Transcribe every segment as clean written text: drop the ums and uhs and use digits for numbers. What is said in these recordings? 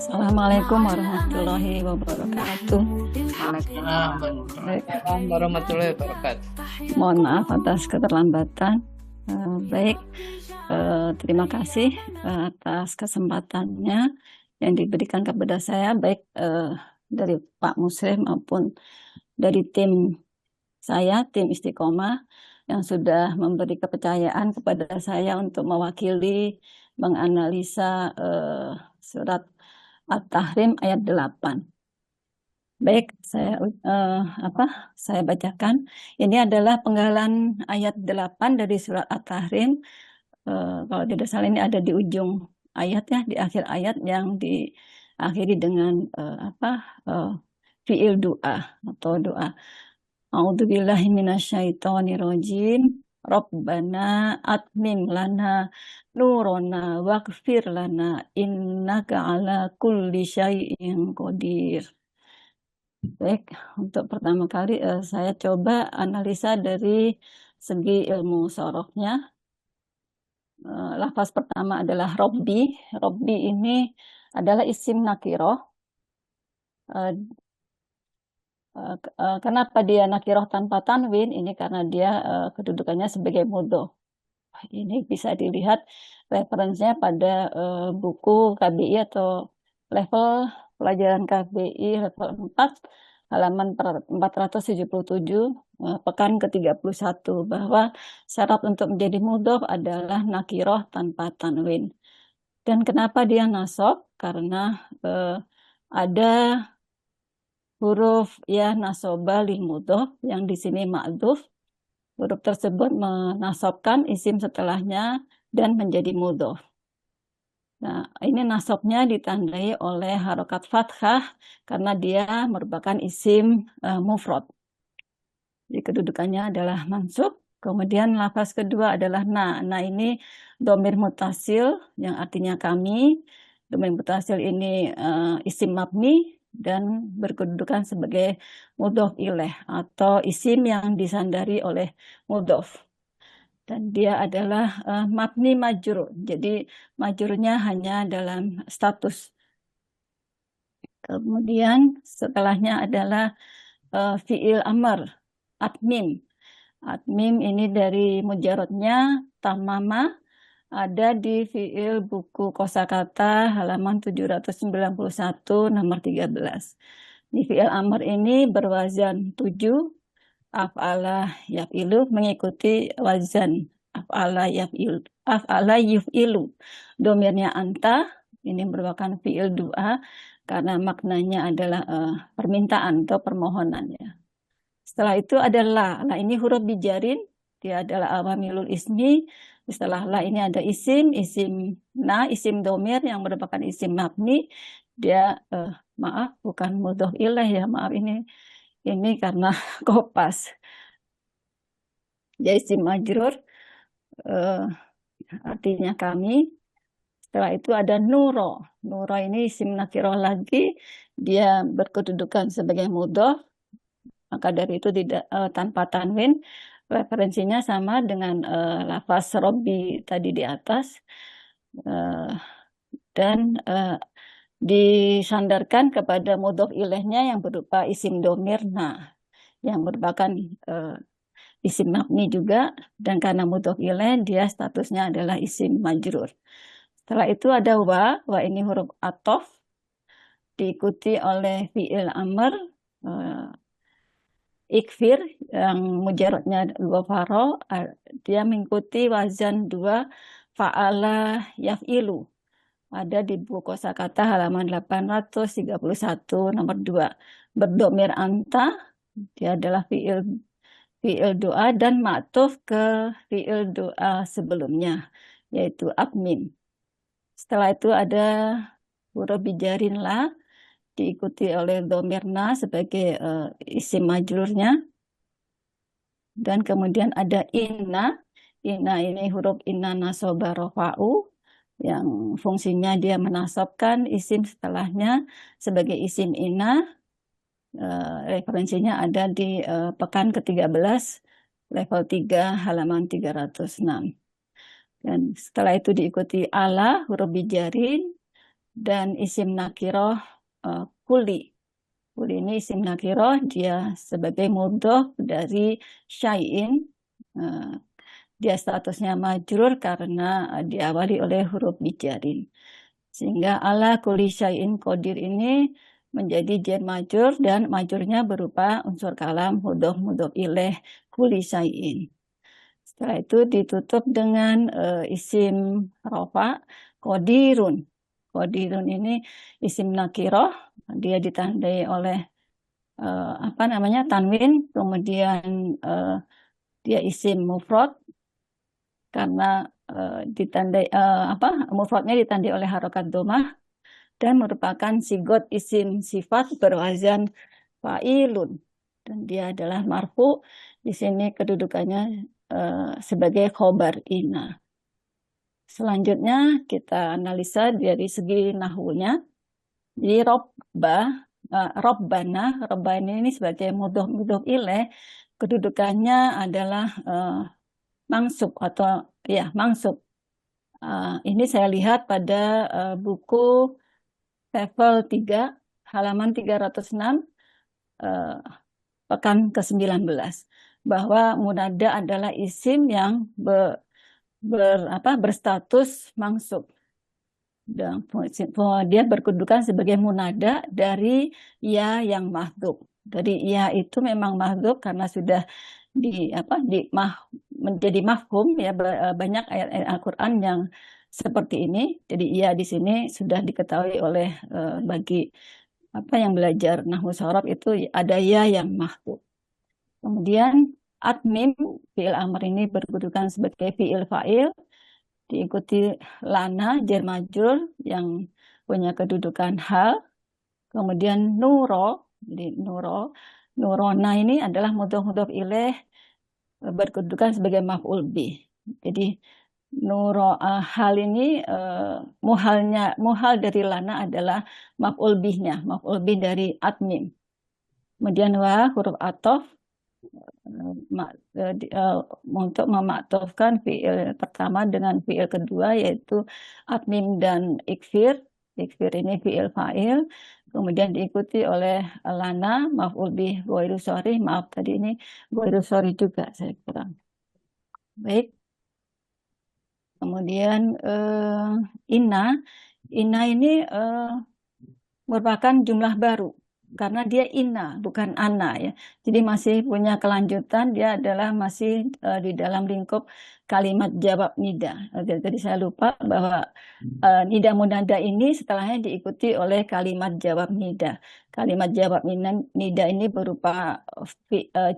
Assalamualaikum warahmatullahi wabarakatuh. Waalaikumsalam warahmatullahi wabarakatuh. Mohon maaf atas keterlambatan. Baik, terima kasih atas kesempatannya yang diberikan kepada saya, baik dari Pak Muslim maupun dari tim saya, tim Istiqomah, yang sudah memberi kepercayaan kepada saya untuk mewakili menganalisa surat At-Tahrim ayat 8. Baik, saya bacakan. Ini adalah penggalan ayat 8 dari surat At-Tahrim. Kalau tidak salah ini ada di ujung ayat ya, di akhir ayat yang diakhiri dengan fiil doa atau doa. A'udzubillahi minasyaitonirrajim. Rabbana atmim lana nurona waghfir lana innaka ala kulli syai'in qadir. Baik, untuk pertama kali saya coba analisa dari segi ilmu sorofnya. Lafaz pertama adalah Robbi. Robbi ini adalah isim nakiroh. Kenapa dia nakiroh tanpa tanwin? Ini karena dia kedudukannya sebagai mudhof. Ini bisa dilihat referensinya pada buku KBI atau level pelajaran KBI level 4 halaman 477 pekan ke-31 bahwa syarat untuk menjadi mudhof adalah nakiroh tanpa tanwin. Dan kenapa dia nasab? Karena ada huruf ya nasoba lil mudhof yang di sini ma'dzuf. Huruf tersebut menasabkan isim setelahnya dan menjadi mudhof. Nah, ini nasabnya ditandai oleh harokat fathah karena dia merupakan isim mufrad. Jadi kedudukannya adalah mansub. Kemudian lafaz kedua adalah na. Nah, ini dhamir mutasil yang artinya kami. Dhamir mutasil ini isim mabni dan berkedudukan sebagai mudhof ilaih atau isim yang disandari oleh mudhof. Dan dia adalah mabni majrur. Jadi majrurnya hanya dalam status. Kemudian setelahnya adalah fi'il amr, atmim. Atmim ini dari mujarotnya tamama, ada di fi'il buku kosakata halaman 791 nomor 13. Di fi'il amr ini berwazan 7, af'ala yaf'ilu mengikuti wazan af'ala yuf'ilu. Domirnya anta, ini merupakan fi'il doa karena maknanya adalah permintaan atau permohonan ya. Setelah itu ada la. La ini huruf bijarin, dia adalah awamilul ismi. Setelah la ini ada isim na, isim domir yang merupakan isim mabni. Dia maaf bukan mudhof ilaih ya, maaf ini karena kopas. Jadi isim majrur artinya kami. Setelah itu ada nuro. Nuro ini isim nakiroh lagi. Dia berkedudukan sebagai mudhof. Maka dari itu tidak tanpa tanwin. Referensinya sama dengan lafaz Robbi tadi di atas. Dan disandarkan kepada mudhof ilaihnya yang berupa isim domir na, yang merupakan isim mabni juga, dan karena mudhof ilaih dia statusnya adalah isim majrur. Setelah itu ada wa ini huruf atof, diikuti oleh fi'il amr, ikfir yang mujarotnya 2 faro, dia mengikuti wazan 2 fa'ala yaf'ilu. Ada di buku kosakata halaman 831 nomor 2. Berdomir anta, dia adalah fi'il doa dan ma'tuf ke fi'il doa sebelumnya, yaitu abmin. Setelah itu ada huruf bijarin la, diikuti oleh domirna sebagai isim majrurnya. Dan kemudian ada inna. Inna ini huruf inna nasoba rofa'u, yang fungsinya dia menasabkan isim setelahnya sebagai isim inna. Referensinya ada di pekan ke-13 level 3 halaman 306. Dan setelah itu diikuti ala huruf bijarin, dan isim nakiroh kuli. Kuli ini isim nakiroh, dia sebagai mudhof dari syai'in. eh, Dia statusnya majrur karena diawali oleh huruf bijarin. Sehingga ala kuli syai'in qadir ini menjadi jar majrur dan majrurnya berupa unsur kalam mudhof mudhof ilaih kuli syai'in. Setelah itu ditutup dengan isim rofa qadirun. Qadirun ini isim nakiroh, dia ditandai oleh apa namanya tanwin, kemudian eh, dia isim mufrad karena ditandai apa mufradnya ditandai oleh harokat domah dan merupakan sigot isim sifat berwazan fa'ilun dan dia adalah marfu. Di sini kedudukannya sebagai khobar ina. Selanjutnya kita analisa dari segi nahwunya. Jadi robbana, robbana ini sebagai mudhof mudhof ilaih kedudukannya adalah mangsub atau ya mangsub. Ini saya lihat pada buku level 3 halaman 306 eh, pekan ke-19 bahwa munada adalah isim yang berstatus mangsub. Dan dia berkedudukan sebagai munada dari ya yang mahdzub. Dari ya itu memang mahdzub karena sudah di apa di mah menjadi mafhum ya banyak ayat-ayat Al-Qur'an yang seperti ini. Jadi ya di sini sudah diketahui oleh bagi apa yang belajar nahwu sorof itu ada ya yang mahdzub. Kemudian admim fi'il amr ini berkedudukan sebagai fi'il fa'il diikuti lana jar majrur yang punya kedudukan hal. Kemudian nuro, jadi nurona ini adalah mudhof mudhof ilaih berkedudukan sebagai maf'ul bih. Jadi nuro hal ini muhal dari lana adalah maf'ul bihnya, maf'ul bih dari admim. Kemudian huruf atof untuk memaktufkan fiil pertama dengan fiil kedua yaitu admim dan ikfir. Ikfir ini fiil fa'il. Kemudian diikuti oleh lana, maf'ul bih, ghairu sharih. Maaf tadi ini ghairu sharih juga saya kurang. Baik. Kemudian inna. Inna ini merupakan jumlah baru karena dia inna bukan ana ya. Jadi masih punya kelanjutan dia adalah masih di dalam lingkup kalimat jawab nida. Jadi saya lupa bahwa nida munada ini setelahnya diikuti oleh kalimat jawab nida. Kalimat jawab nida ini berupa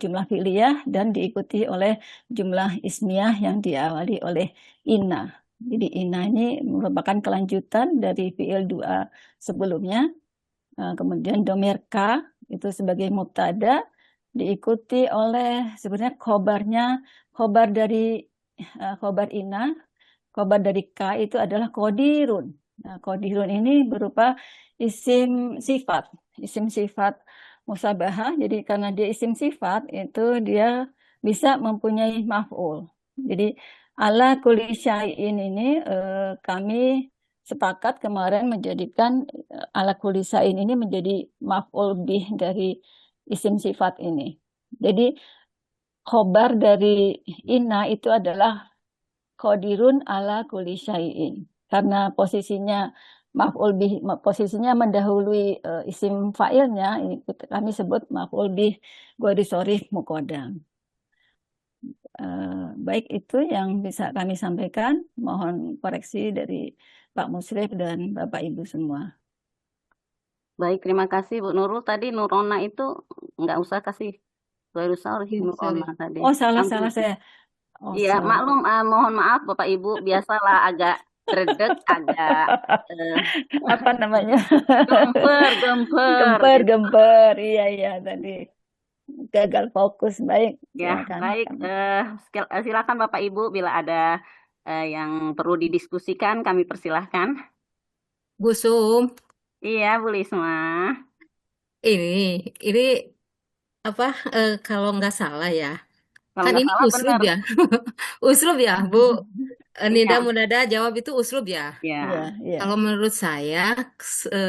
jumlah fi'liyah dan diikuti oleh jumlah ismiyah yang diawali oleh inna. Jadi inna ini merupakan kelanjutan dari fi'il dua sebelumnya. Kemudian domir K itu sebagai mubtada diikuti oleh sebenarnya khobar dari khobar ina, khobar dari K itu adalah kodirun. Nah, kodirun ini berupa isim sifat, isim sifat musabahah. Jadi karena dia isim sifat itu dia bisa mempunyai maf'ul. Jadi ala kulli syai'in ini kami sepakat kemarin menjadikan ala kulli syai'in ini menjadi maf'ul bih dari isim sifat ini. Jadi khobar dari inna itu adalah qadirun ala kulli syai'in. Karena posisinya maf'ul bih posisinya mendahului isim fa'ilnya ini kami sebut maf'ul bih ghairi sharih muqaddam. Baik itu yang bisa kami sampaikan. Mohon koreksi dari Pak Musrif dan Bapak Ibu semua. Baik, terima kasih Bu Nurul. Tadi Nurona itu nggak usah kasih baru sorry Nurona tadi. Oh salah Langsung. saya. Oh, Iya, sorry. maklum, mohon maaf Bapak Ibu, biasalah agak gredeg, agak Apa namanya? gemper. Gemper. Iya tadi gagal fokus. Baik. Ya, Silakan. baik. Silakan Bapak Ibu bila ada yang perlu didiskusikan, kami persilahkan. Bu Sum, Iya, Bu Lisma. ini, ini apa? Kalau nggak salah ya, Kalau kan nggak ini salah uslub benar. ya, uslub ya, Bu. Nida Iya, Munada jawab itu uslub ya. Iya, ya. iya. Kalau menurut saya,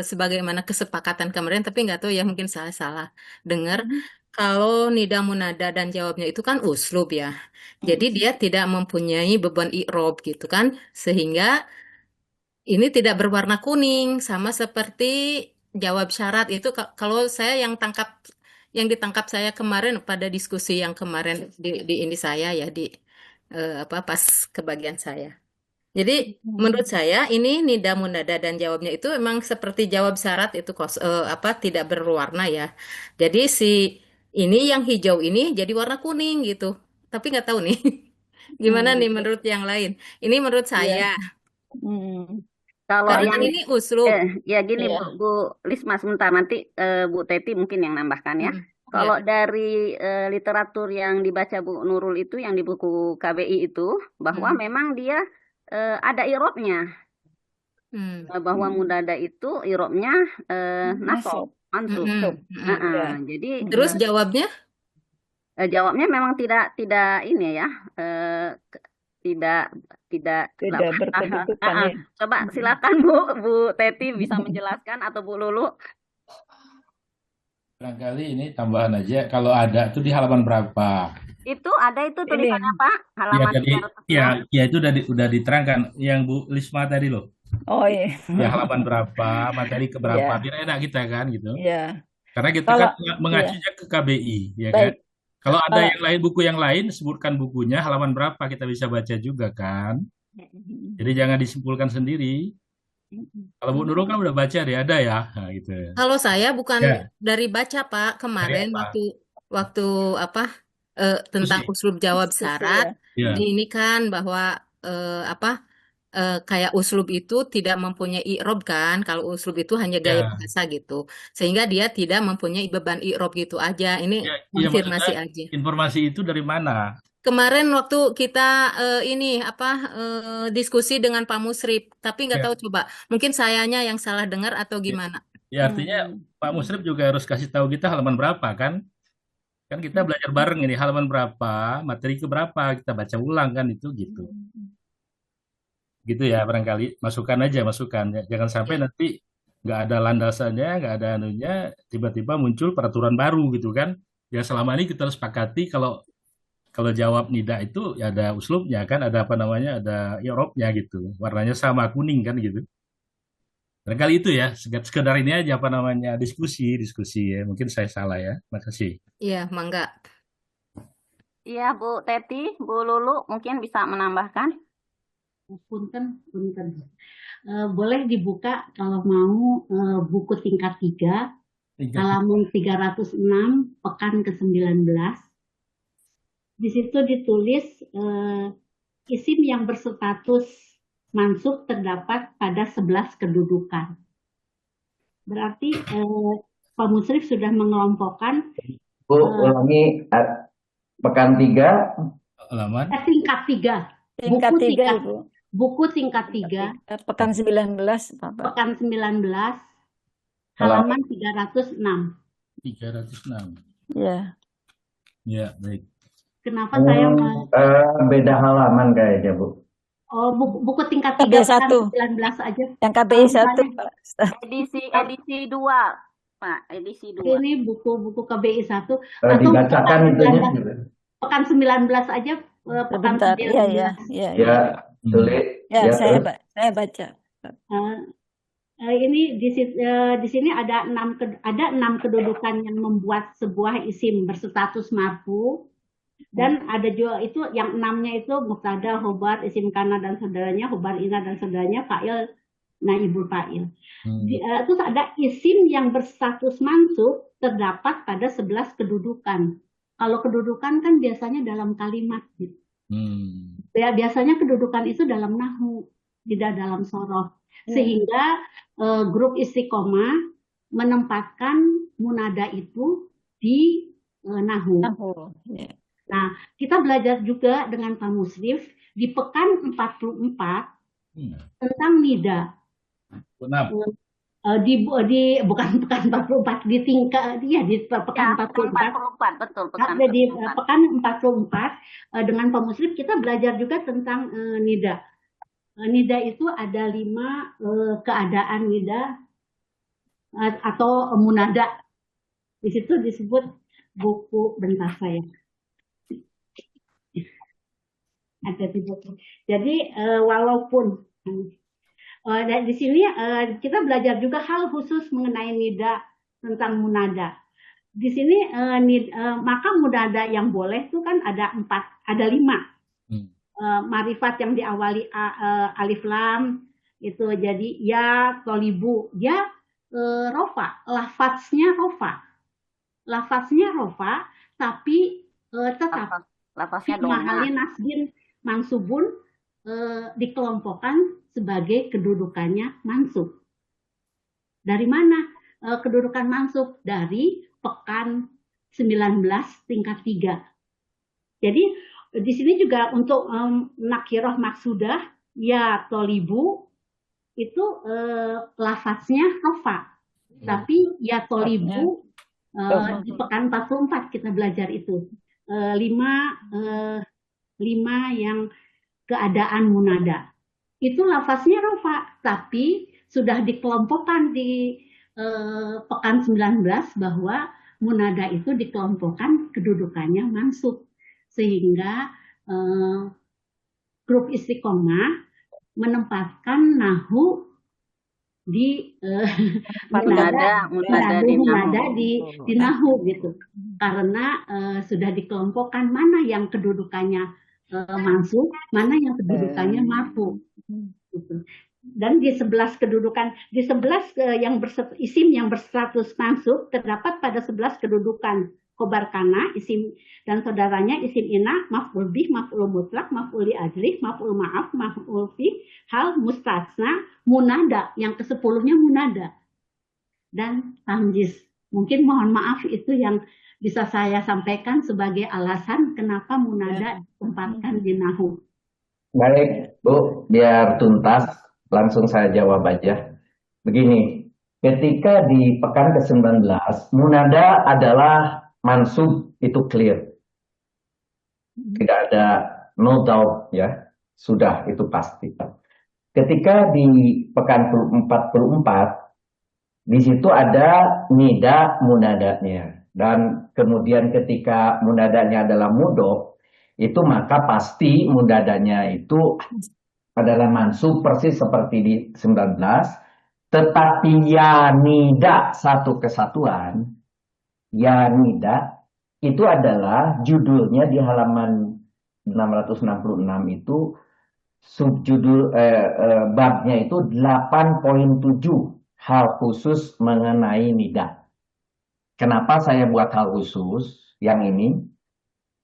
sebagaimana kesepakatan kemarin, tapi nggak tahu ya mungkin saya salah dengar. Mhm. Kalau nida munada dan jawabnya itu kan uslub ya. Jadi Mhm. dia tidak mempunyai beban i'rob gitu kan. Sehingga ini tidak berwarna kuning sama seperti jawab syarat itu kalau saya yang ditangkap saya kemarin pada diskusi yang kemarin di ini saya ya di apa pas kebagian saya. Jadi menurut Mhm. saya ini nida munada dan jawabnya itu memang seperti jawab syarat itu apa tidak berwarna ya. Jadi si ini yang hijau ini jadi warna kuning gitu. Tapi nggak tahu nih gimana nih Mhm. menurut yang lain. Ini menurut Iya. saya Mhm. Kalau karena yang kan ini uslub. ya gini Iya. Bu Lisma sebentar nanti Bu Teti mungkin yang nambahkan ya. Mm, Kalau ya. dari literatur yang dibaca Bu Nurul itu yang di buku KBI itu bahwa Mm, memang dia ada irobnya. mm, Bahwa mudada itu irobnya nasab, Nasab. mm, mansub. mm, Nasab. mm. Heeh, Iya. jadi Terus Mhm. jawabnya jawabnya memang tidak ini ya, eh, ke- tidak tidak nggak Tidak patah. berkedudukan ya. Coba Mhm. silakan Bu Teti bisa menjelaskan atau Bu Lulu. Barangkali ini tambahan aja, kalau ada tuh di halaman berapa? Itu ada itu Ini. tulisannya Pak, Ya halaman tadi, 306. ya itu udah diterangkan yang Bu Lisma tadi loh. Oh iya. Ya halaman berapa, materi ke berapa, Iya. biar enak kita kan gitu. Iya. Karena kita Kalau kan iya, mengacunya ke KBI, ya kan. baik. Kalau ada Kalau yang lain, buku yang lain, sebutkan bukunya, halaman berapa kita bisa baca juga kan. Jadi jangan disimpulkan sendiri. Kalau Bu Nurul kan udah baca deh, ada ya, nah, gitu. kalau saya bukan Ya, dari baca Pak dari kemarin apa? waktu waktu apa tentang Diskusi. uslub jawab diskusi syarat ya. Ya, di ini kan bahwa apa kayak uslub itu tidak mempunyai i'rob kan kalau uslub itu hanya gaya ya, bahasa gitu sehingga dia tidak mempunyai beban i'rob gitu aja ini ya, ya maksudnya konfirmasi aja informasi itu dari mana? kemarin waktu kita ini apa diskusi dengan Pak Musrip tapi nggak Ya, tahu coba mungkin sayanya yang salah dengar atau ya, gimana. ya artinya Hmm. Pak Musrif juga harus kasih tahu kita halaman berapa kan? Kan kita belajar bareng ini halaman berapa, materi ke berapa, kita baca ulang kan itu gitu. Gitu ya barangkali masukan aja masukan. Ya, jangan sampai Ya. nanti nggak ada landasannya, nggak ada anunya, tiba-tiba muncul peraturan baru gitu kan. Ya selama ini kita harus sepakati kalau kalau jawab nida itu ya ada uslubnya kan, ada apa namanya, ada i'robnya gitu. Warnanya sama kuning kan gitu. Barangkali itu ya, sekedar ini aja apa namanya diskusi ya. Mungkin saya salah ya. Makasih. Iya, mangga. Iya Bu Teti, Bu Lulu mungkin bisa menambahkan. Punten, punten. Boleh dibuka kalau mau buku tingkat 3, Tiga. halaman 306, pekan ke-19. Di situ ditulis isim yang berstatus mansub terdapat pada 11 kedudukan. Berarti Pak Musrif sudah mengelompokkan Bu, ulangi pekan 3. Halaman. tingkat 3. Tingkat Buku 3 tingkat Ibu. buku tingkat 3, Pekan 19 Bapak. pekan 19, halaman 306. 306. Ya. Ya, baik. Kenapa saya Beda halaman kayaknya, Bu. Oh, buku tingkat KBI 3 pekan 1. 19 aja. Yang KBI 1 Misalnya Pak. Edisi 2, Pak, edisi 2. ini buku KBI 1 atau Dibacakan pekan itunya. 19, pekan 19 aja, pekan Sebentar. Iya, 19. iya, iya. Ya, sulit. Ya, Ya, saya terus. saya baca. Ini di sini ada 6 kedudukan yang membuat sebuah isim berstatus marfu, dan ada juga itu yang 6-nya itu mubtada, khobar, isim kana dan saudaranya, khobar ina dan saudaranya, fa'il, naibul fa'il. Terus ada isim yang berstatus mansub terdapat pada 11 kedudukan. Kalau kedudukan kan biasanya dalam kalimat gitu. Biasanya kedudukan itu dalam nahwu, tidak dalam sorof. Sehingga grup istiqomah menempatkan munada itu di nahwu. Ya. Nah, kita belajar juga dengan Pak Musrif di pekan 44 tentang nida. Bukan pekan 44, di tingkat di pekan 44. Betul, Di pekan 44 dengan Pak Musrif kita belajar juga tentang nida. nida itu ada 5 keadaan nida atau munada. Di situ disebut buku bentar saya. Ada di buku. Jadi walaupun di sini kita belajar juga hal khusus mengenai nida tentang munada. Di sini maka munada yang boleh itu kan ada 5. Marifat yang diawali alif lam itu jadi ya tolibu, dia rofa, lafaznya rofa, tapi tetap Lafaznya mahalnya nasbin mansubun dikelompokkan sebagai kedudukannya mansub. Dari mana kedudukan mansub? Dari pekan 19 tingkat 3. Jadi di sini juga untuk nakiroh maksudah ya tolibu itu lafaznya rofa, tapi ya tolibu di pekan 44 kita belajar itu 5 yang keadaan munada itu lafaznya rofa, tapi sudah dikelompokkan di pekan 19 bahwa munada itu dikelompokkan kedudukannya mansub, sehingga grup istiqomah menempatkan nahu di munada di nahu gitu, karena sudah dikelompokkan mana yang kedudukannya mansub, mana yang kedudukannya marfu gitu. Dan di 11 kedudukan, di 11 isim yang berstatus mansub terdapat pada 11 kedudukan khobar kana, isim dan saudaranya isim ina, maf'ul bih, maf'ul mutlak, maf'ul li ajlih, maf'ul ma'af, maf'ul fi, hal mustasna, munada, yang ke-10-nya munada. Dan tamjiz. Mungkin mohon maaf itu yang bisa saya sampaikan sebagai alasan kenapa munada ditempatkan di nahu. Baik, Bu, biar tuntas, langsung saya jawab aja. Begini, ketika di pekan ke-19, munada adalah mansub, itu clear. Tidak ada no doubt ya, sudah itu pasti. Ketika di pekan 44, di situ ada nida munadanya. Dan kemudian ketika munadanya adalah mudhof, itu maka pasti munadanya itu adalah mansub persis seperti di 19. Tetapi ya nida satu kesatuan, ya nida itu adalah judulnya di halaman 666 itu subjudul babnya itu 8.7 hal khusus mengenai nida. Kenapa saya buat hal khusus yang ini?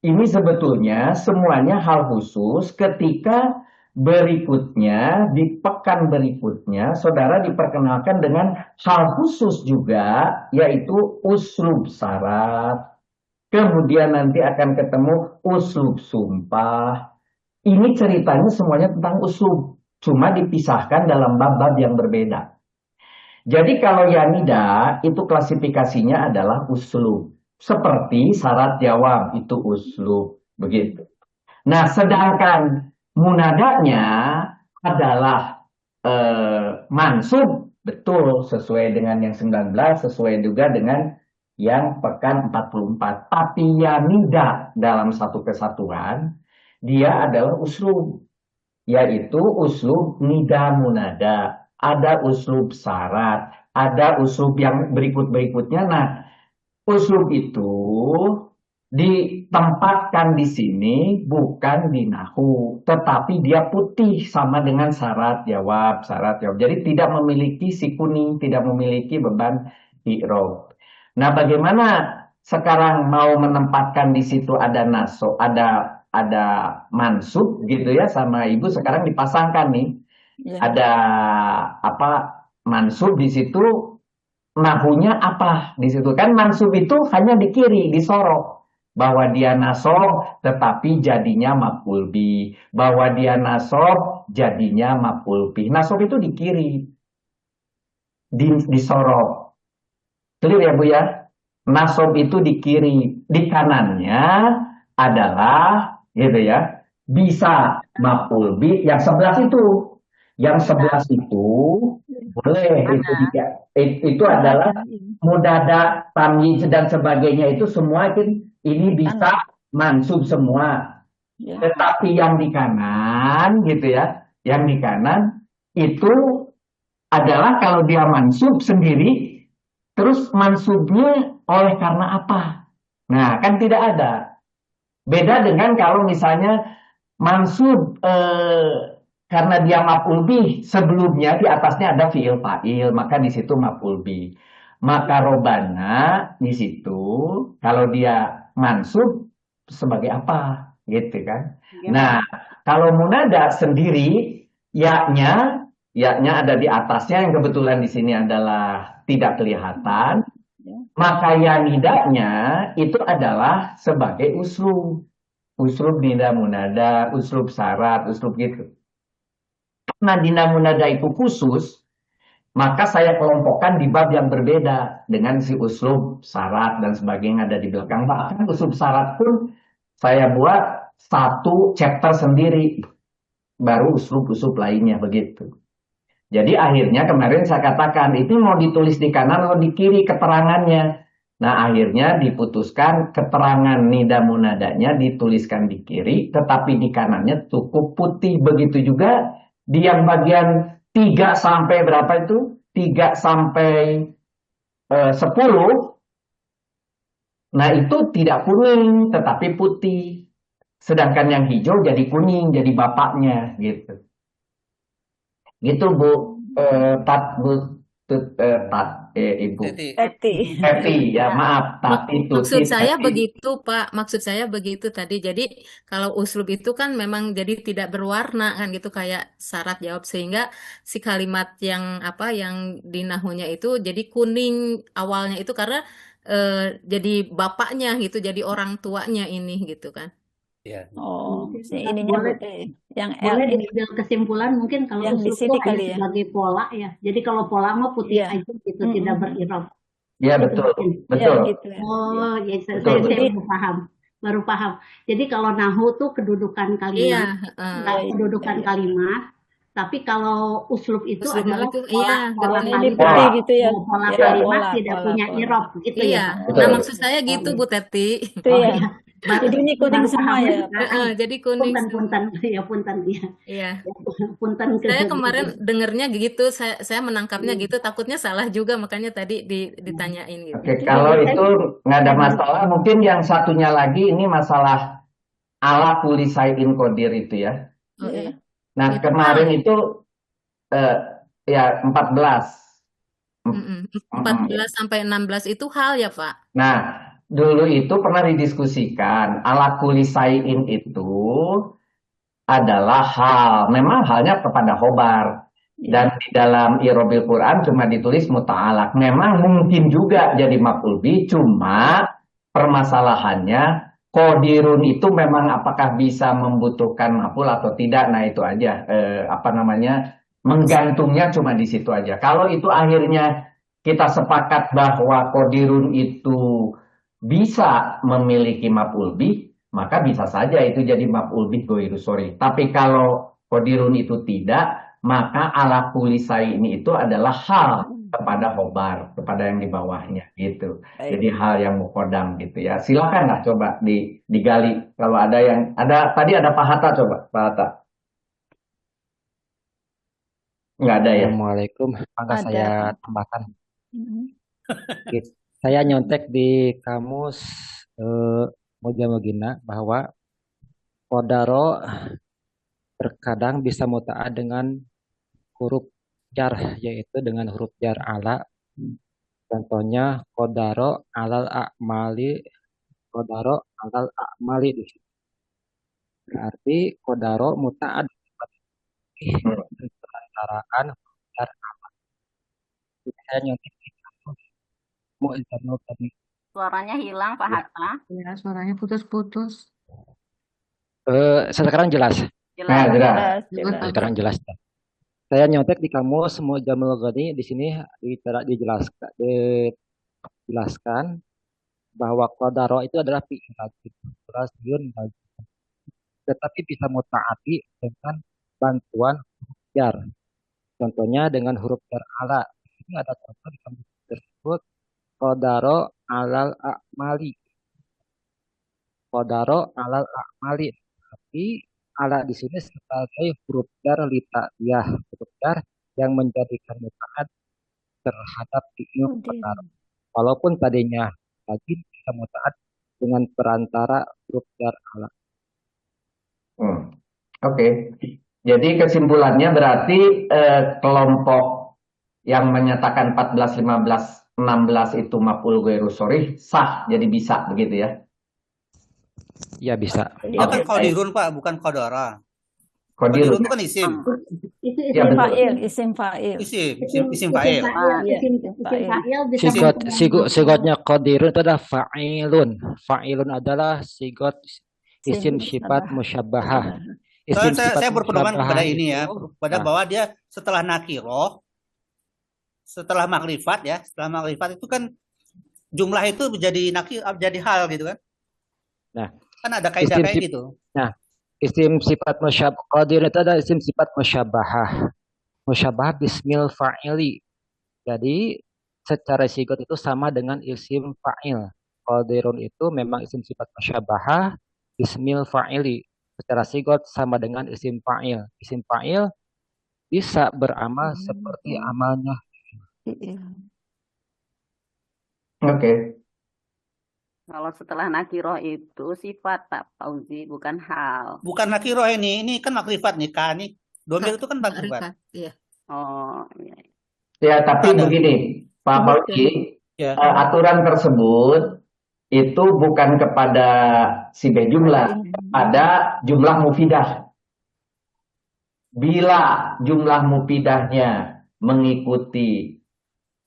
Ini sebetulnya semuanya hal khusus ketika berikutnya, di pekan berikutnya, saudara diperkenalkan dengan hal khusus juga, yaitu uslub syarat. Kemudian nanti akan ketemu uslub sumpah. Ini ceritanya semuanya tentang uslub, cuma dipisahkan dalam bab-bab yang berbeda. Jadi kalau yanida itu klasifikasinya adalah uslub. Seperti syarat jawab itu uslub. Begitu. Nah sedangkan munadanya adalah mansub. Betul sesuai dengan yang 19. Sesuai juga dengan yang pekan 44. Tapi yanida dalam satu kesatuan dia adalah uslub. Yaitu uslub nida munada. Ada uslub syarat, ada uslub yang berikut-berikutnya. Nah, uslub itu ditempatkan di sini bukan di nahu, tetapi dia putih sama dengan syarat jawab, Jadi tidak memiliki si kuning, tidak memiliki beban i'rab. Nah, bagaimana sekarang mau menempatkan di situ ada naso, ada mansub gitu ya sama ibu, sekarang dipasangkan nih. Ada mansub di situ, nahunya apa di situ kan? Mansub itu hanya di kiri, disorot bahwa dia nasob tetapi jadinya maf'ul bih, bahwa dia nasob jadinya maf'ul bih. Nasob itu di kiri, disorot. Clear ya Bu ya? Nasob itu di kiri, di kanannya adalah gitu ya, bisa maf'ul bih yang 11 itu. Yang 11 itu boleh itu Ada. dia. Itu adalah mudada, tamyiz dan sebagainya itu semua ini bisa mansub semua. Ya. Tetapi yang di kanan gitu ya, yang di kanan itu adalah kalau dia mansub sendiri, terus mansubnya oleh karena apa? Nah, kan tidak ada. Beda dengan kalau misalnya mansub karena dia maf'ul bih, sebelumnya di atasnya ada fi'il fa'il, maka di situ maf'ul bih. Maka robana di situ kalau dia mansub sebagai apa? Gitu kan. Nah, kalau munada sendiri yaknya ada di atasnya yang kebetulan di sini adalah tidak kelihatan, maka ya nidanya itu adalah sebagai uslub. Uslub nida munada, uslub syarat, uslub gitu. Karena nida munada itu khusus, maka saya kelompokkan di bab yang berbeda dengan si uslub syarat dan sebagainya ada di belakang. Bahkan uslub syarat pun saya buat satu chapter sendiri, baru uslub-uslub lainnya begitu. Jadi akhirnya kemarin saya katakan itu mau ditulis di kanan atau di kiri keterangannya. Nah akhirnya diputuskan keterangan nida munadanya dituliskan di kiri, tetapi di kanannya cukup putih. Begitu juga di yang bagian 3 sampai berapa itu? 3 sampai 10. Nah itu tidak kuning tetapi putih. Sedangkan yang hijau jadi kuning, jadi bapaknya gitu. Gitu Bu. Ibu Teti ya maaf tapi Maksud Tuti saya Teti. begitu, Pak. Maksud saya begitu tadi. Jadi kalau uslub itu kan memang jadi tidak berwarna kan gitu kayak syarat jawab sehingga si kalimat yang apa yang di nahunya itu jadi kuning awalnya itu karena jadi bapaknya gitu, jadi orang tuanya ini gitu kan. Ya. Oh, Mungkin si ininya boleh yang L boleh ini diambil kesimpulan mungkin kalau yang di uslub sini itu hanya kali ya. sebagai pola ya. Jadi kalau pola mah putih Iya. aja gitu, tidak berirob. Ya Itu betul mungkin. Ya betul. gitu ya. Oh, ya Betul, saya betul. baru paham. Jadi kalau nahu tuh kedudukan Iya, kalimat, Iya, kedudukan iya. kalimat. Tapi kalau uslub itu uslub adalah itu pola betul. Ini kalimat. putih gitu ya. Pola Ya, kalimat pola, tidak punya pola. irob gitu ya. Iya. Pak? Nah, betul. maksud saya gitu Bu Teti. Itu Oh ya. ya, baru Jadi ini kuning baru semua paham. ya, Pak. Jadi kuning semua. Punten ya punten ya. Iya. Punten Saya kemarin dengernya gitu, saya menangkapnya gitu, takutnya salah juga makanya tadi ditanyain gitu. Oke, kalau Jadi itu nggak ada masalah. Mungkin yang satunya lagi ini masalah ala kulisain kodir itu ya. Oh iya. Nah Itu kemarin itu ya 14. 14 sampai 16 itu hal ya, Pak? Nah, dulu itu pernah didiskusikan ala kulisain itu adalah hal. Memang halnya kepada khobar. Dan di dalam Irobil Quran cuma ditulis muta'alak. Memang mungkin juga jadi maf'ul bih, cuma permasalahannya qadirun itu memang apakah bisa membutuhkan maf'ul atau tidak. Nah itu aja menggantungnya cuma di situ aja. Kalau itu akhirnya kita sepakat bahwa qadirun itu bisa memiliki maf'ul bih, maka bisa saja itu jadi maf'ul bih ghairu sharih. Tapi kalau qadirun itu tidak, maka ala kulisai ini itu adalah hal kepada khobar, kepada yang di bawahnya gitu. Jadi hal yang mukodam gitu ya. Silakanlah coba digali. Kalau ada yang tadi ada Pak Hatta, coba Pak Hatta. Nggak ada ya? Assalamualaikum. Maka Ada. saya tambahkan. Saya nyontek di kamus Moja Mogina bahwa kodaro terkadang bisa muta'ah dengan huruf jar, yaitu dengan huruf jar ala. Contohnya kodaro alal a'mali, kodaro alal a'mali di situ. Berarti kodaro muta'ah perantaraan jar ala. Saya nyontek di kamus Mu'jamul tadi. Suaranya hilang Pak Hatta. Ya, suaranya putus-putus. Sekarang jelas. Nah, jelas. Sekarang jelas. Saya nyontek di kamus Mu'jamul Ghani di sini dijelaskan bahwa qadaro itu adalah fi'il lazim, tetapi bisa muta'ati dengan bantuan jar. Contohnya dengan huruf jar ala. Ini ada contoh di kamus tersebut. Qadaro alal a'mali. Qadaro alal a'mali. Tapi ala di sini sebagai huruf jar lita'iyah. Huruf jar yang menjadikan mutaat terhadap fi'il qadaro. Walaupun tadinya lagi bisa mutaat dengan perantara huruf jar ala. Oke. Jadi kesimpulannya berarti kelompok yang menyatakan 14, 15, 16 itu maf'ul ghairu sharih sah, jadi bisa begitu ya. Ya bisa. Dia kan qadirun Pak, bukan qadara. Qadirun Qadirun itu kan isim. Itu Ya, betul. Isim fa'il. Isim fa'il. Isim fa'il bisa Sigotnya qadirun itu adalah fa'ilun. Fa'ilun adalah sigot isim sifat musyabbahah. Isim sifat Saya berpedoman musyabbahah kepada ini ya, itu, pada bahwa dia setelah nakiroh, setelah makrifat ya, setelah makrifat itu kan jumlah itu jadi hal gitu kan. Nah, kan ada kaidah kayak gitu. Nah, isim sifat musyabbah qadir itu adalah isim sifat musyabbahah. Musyabbah bismil fa'ili. Jadi secara sigot itu sama dengan isim fa'il. Qadirun itu memang isim sifat musyabbahah bismil fa'ili. Secara sigot sama dengan isim fa'il. Isim fa'il bisa beramal seperti amalnya. Oke. Kalau setelah nakiroh itu sifat Pak Fauzi, bukan hal. Bukan nakiroh ini kan makrifat nih, nih. Domir itu kan makrifat. Iya. Oh, iya. Ya, tapi begini, Pak Fauzi, aturan tersebut itu bukan kepada si B jumlah, ada jumlah mufidah. Bila jumlah mufidahnya mengikuti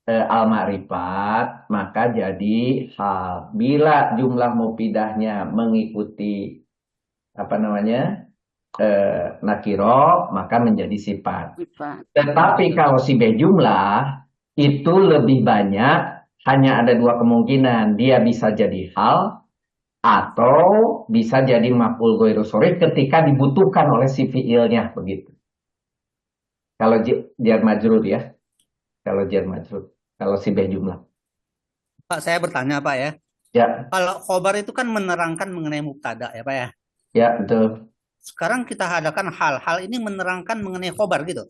al-ma'rifat, maka jadi hal. Bila jumlah mufidahnya mengikuti nakiro, maka menjadi sifat. Tetapi kalau si B jumlah itu lebih banyak, hanya ada dua kemungkinan. Dia bisa jadi hal atau bisa jadi maf'ul ghairu sharih ketika dibutuhkan oleh si fi'ilnya, begitu. Kalau jar majrur ya. Kalau jar majrur. Kalau si B jumlah. Pak, saya bertanya Pak ya. Ya. Kalau khobar itu kan menerangkan mengenai mubtada ya Pak ya. Ya, betul. Sekarang kita hadakan hal. Hal ini menerangkan mengenai khobar gitu.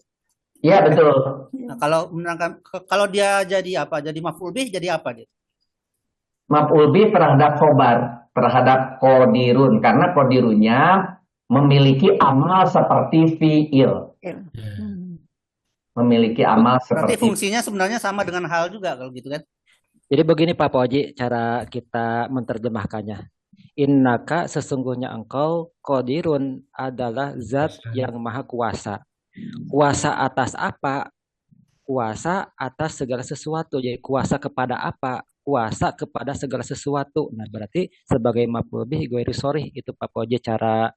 Iya, betul. Nah, kalau dia jadi apa? Jadi maf'ul bih jadi apa dia? Maf'ul bih terhadap khobar, terhadap qadirun, karena qadirunnya memiliki amal seperti fi'il. Memiliki amal Berarti seperti fungsinya sebenarnya sama dengan hal juga kalau gitu kan. Jadi begini Pak Poji cara kita menerjemahkannya. Innaka sesungguhnya engkau qadirun adalah zat yang maha kuasa. Kuasa atas apa? Kuasa atas segala sesuatu. Jadi kuasa kepada apa? Kuasa kepada segala sesuatu. Nah berarti sebagai maf'ul bih ghairu sharih itu Pak Poji cara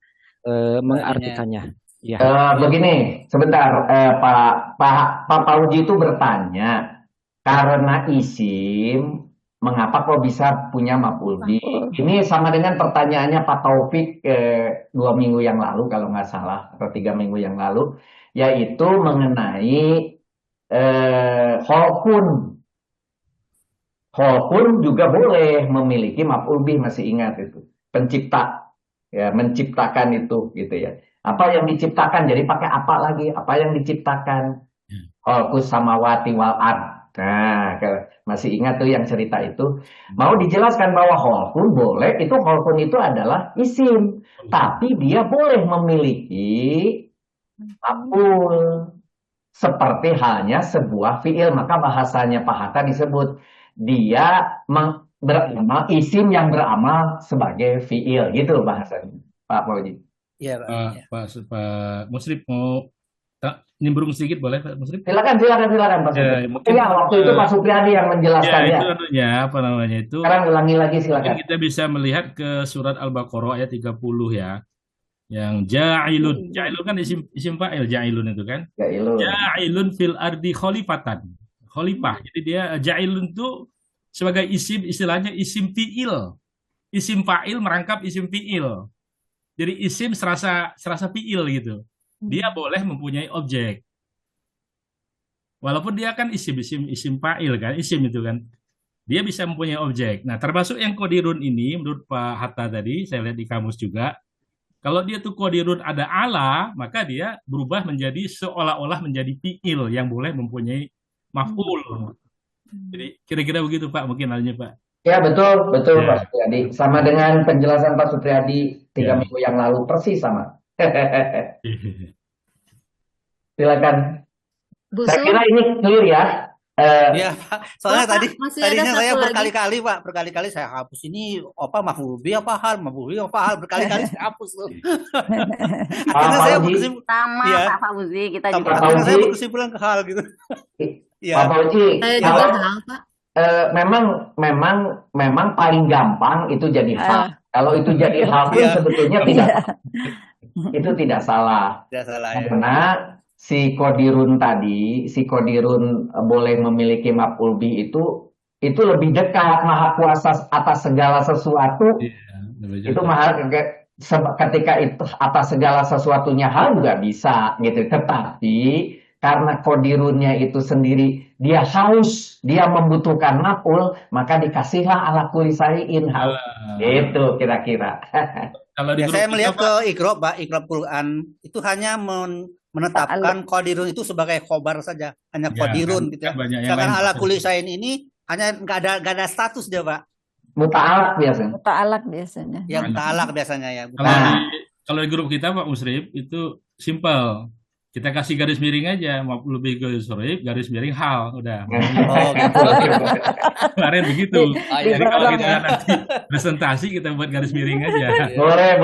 mengartikannya. Ya. Begini, sebentar, Pak Pauji itu bertanya karena isim, mengapa kok bisa punya maf'ul bih? Ini sama dengan pertanyaannya Pak Taufik 2 minggu yang lalu kalau nggak salah atau 3 minggu yang lalu, yaitu mengenai kholqun. Kholqun juga boleh memiliki maf'ul bih, masih ingat itu, pencipta, ya menciptakan itu, gitu ya. Apa yang diciptakan, jadi pakai apa lagi? Apa yang diciptakan? Kholqus samawati wal ard. Nah, masih ingat tuh yang cerita itu. Mau dijelaskan bahwa kholqun boleh, itu kholqun itu adalah isim. Tapi dia boleh memiliki maf'ul. Seperti halnya sebuah fi'il. Maka bahasanya Pak Hatta disebut. Dia beramal, isim yang beramal sebagai fi'il. Gitu bahasanya, Pak Fauzi. Iya, Pak Musrif mau nimbrung sedikit boleh Pak Musrif? Silakan Pak Supriyadi. Mungkin waktu itu Pak Supriyadi yang menjelaskan ya. Itu itu. Sekarang ulangi lagi silakan. Mungkin kita bisa melihat ke surat Al-Baqarah ayat 30 ya. Yang ja'ilun. Ja'ilun kan isim fa'il ja'ilun itu kan? Ja'ilun fil ardi khalifatan. Khalifah. Jadi dia ja'ilun itu sebagai isim, istilahnya isim fi'il. Isim fa'il merangkap isim fi'il. Jadi isim serasa fi'il gitu. Dia boleh mempunyai objek. walaupun dia kan isim fa'il kan, isim itu kan. Dia bisa mempunyai objek. Nah, termasuk yang kodirun ini, menurut Pak Hatta tadi, saya lihat di kamus juga, kalau dia tuh kodirun ada ala, maka dia berubah menjadi seolah-olah menjadi fi'il yang boleh mempunyai maf'ul. Jadi kira-kira begitu Pak, mungkin halnya Pak. Ya, betul, betul Ya, Pak Supriyadi. Sama dengan penjelasan Pak Supriyadi 3 ya. minggu yang lalu, persis sama. Silakan. Bu Saya Su, kira ini clear ya. Iya, Pak. Soalnya Pak, tadinya masih ada saya satu lagi. berkali-kali, Pak, berkali-kali saya hapus ini apa maf'ul bih apa hal, maf'ul bih apa hal, berkali-kali saya hapus tuh. Akhirnya Pak saya Fauzi, berkesimpulan, Sama ya, Pak Fauzi, kita sama juga Pak akhirnya saya Fauzi, berkesimpulan ke hal gitu. Pak Iya, Fauzi, Saya juga kalau hal, Pak. memang paling gampang itu jadi hal. Kalau itu jadi hal pun iya, sebetulnya itu tidak salah. tidak salah ya. Karena si kodirun boleh memiliki maf'ul bih itu lebih dekat, maha kuasa atas segala sesuatu. Iya, lebih Itu dekat. ketika itu atas segala sesuatunya hal juga bisa gitu. Tetapi karena kodirunnya itu sendiri dia haus, dia membutuhkan maf'ul, maka dikasihlah ala kulli syai'in hal. Alah. Itu kira-kira. Kalau di Ya, grup saya kita melihat Pak, ke Iqra, Pak, Iqra Quran itu hanya menetapkan kodirun itu sebagai khobar saja, hanya ya kan, kodirun gitu ya. kan banyak yang Sedangkan lain ala Pak. kulli syai'in ini hanya nggak ada status dia, Pak. Muta'alaq biasanya. Muta'alaq biasanya. Yang ta'alaq biasanya ya, Kalau bukan. kalau di grup kita Pak Musrif itu simple. Kita kasih garis miring aja, maf'ul bih goirusrif, garis miring hal, udah. Oh, gitu. Kemarin begitu. Ah, Jadi iya. kalau kita nanti presentasi kita buat garis miring aja. Boleh.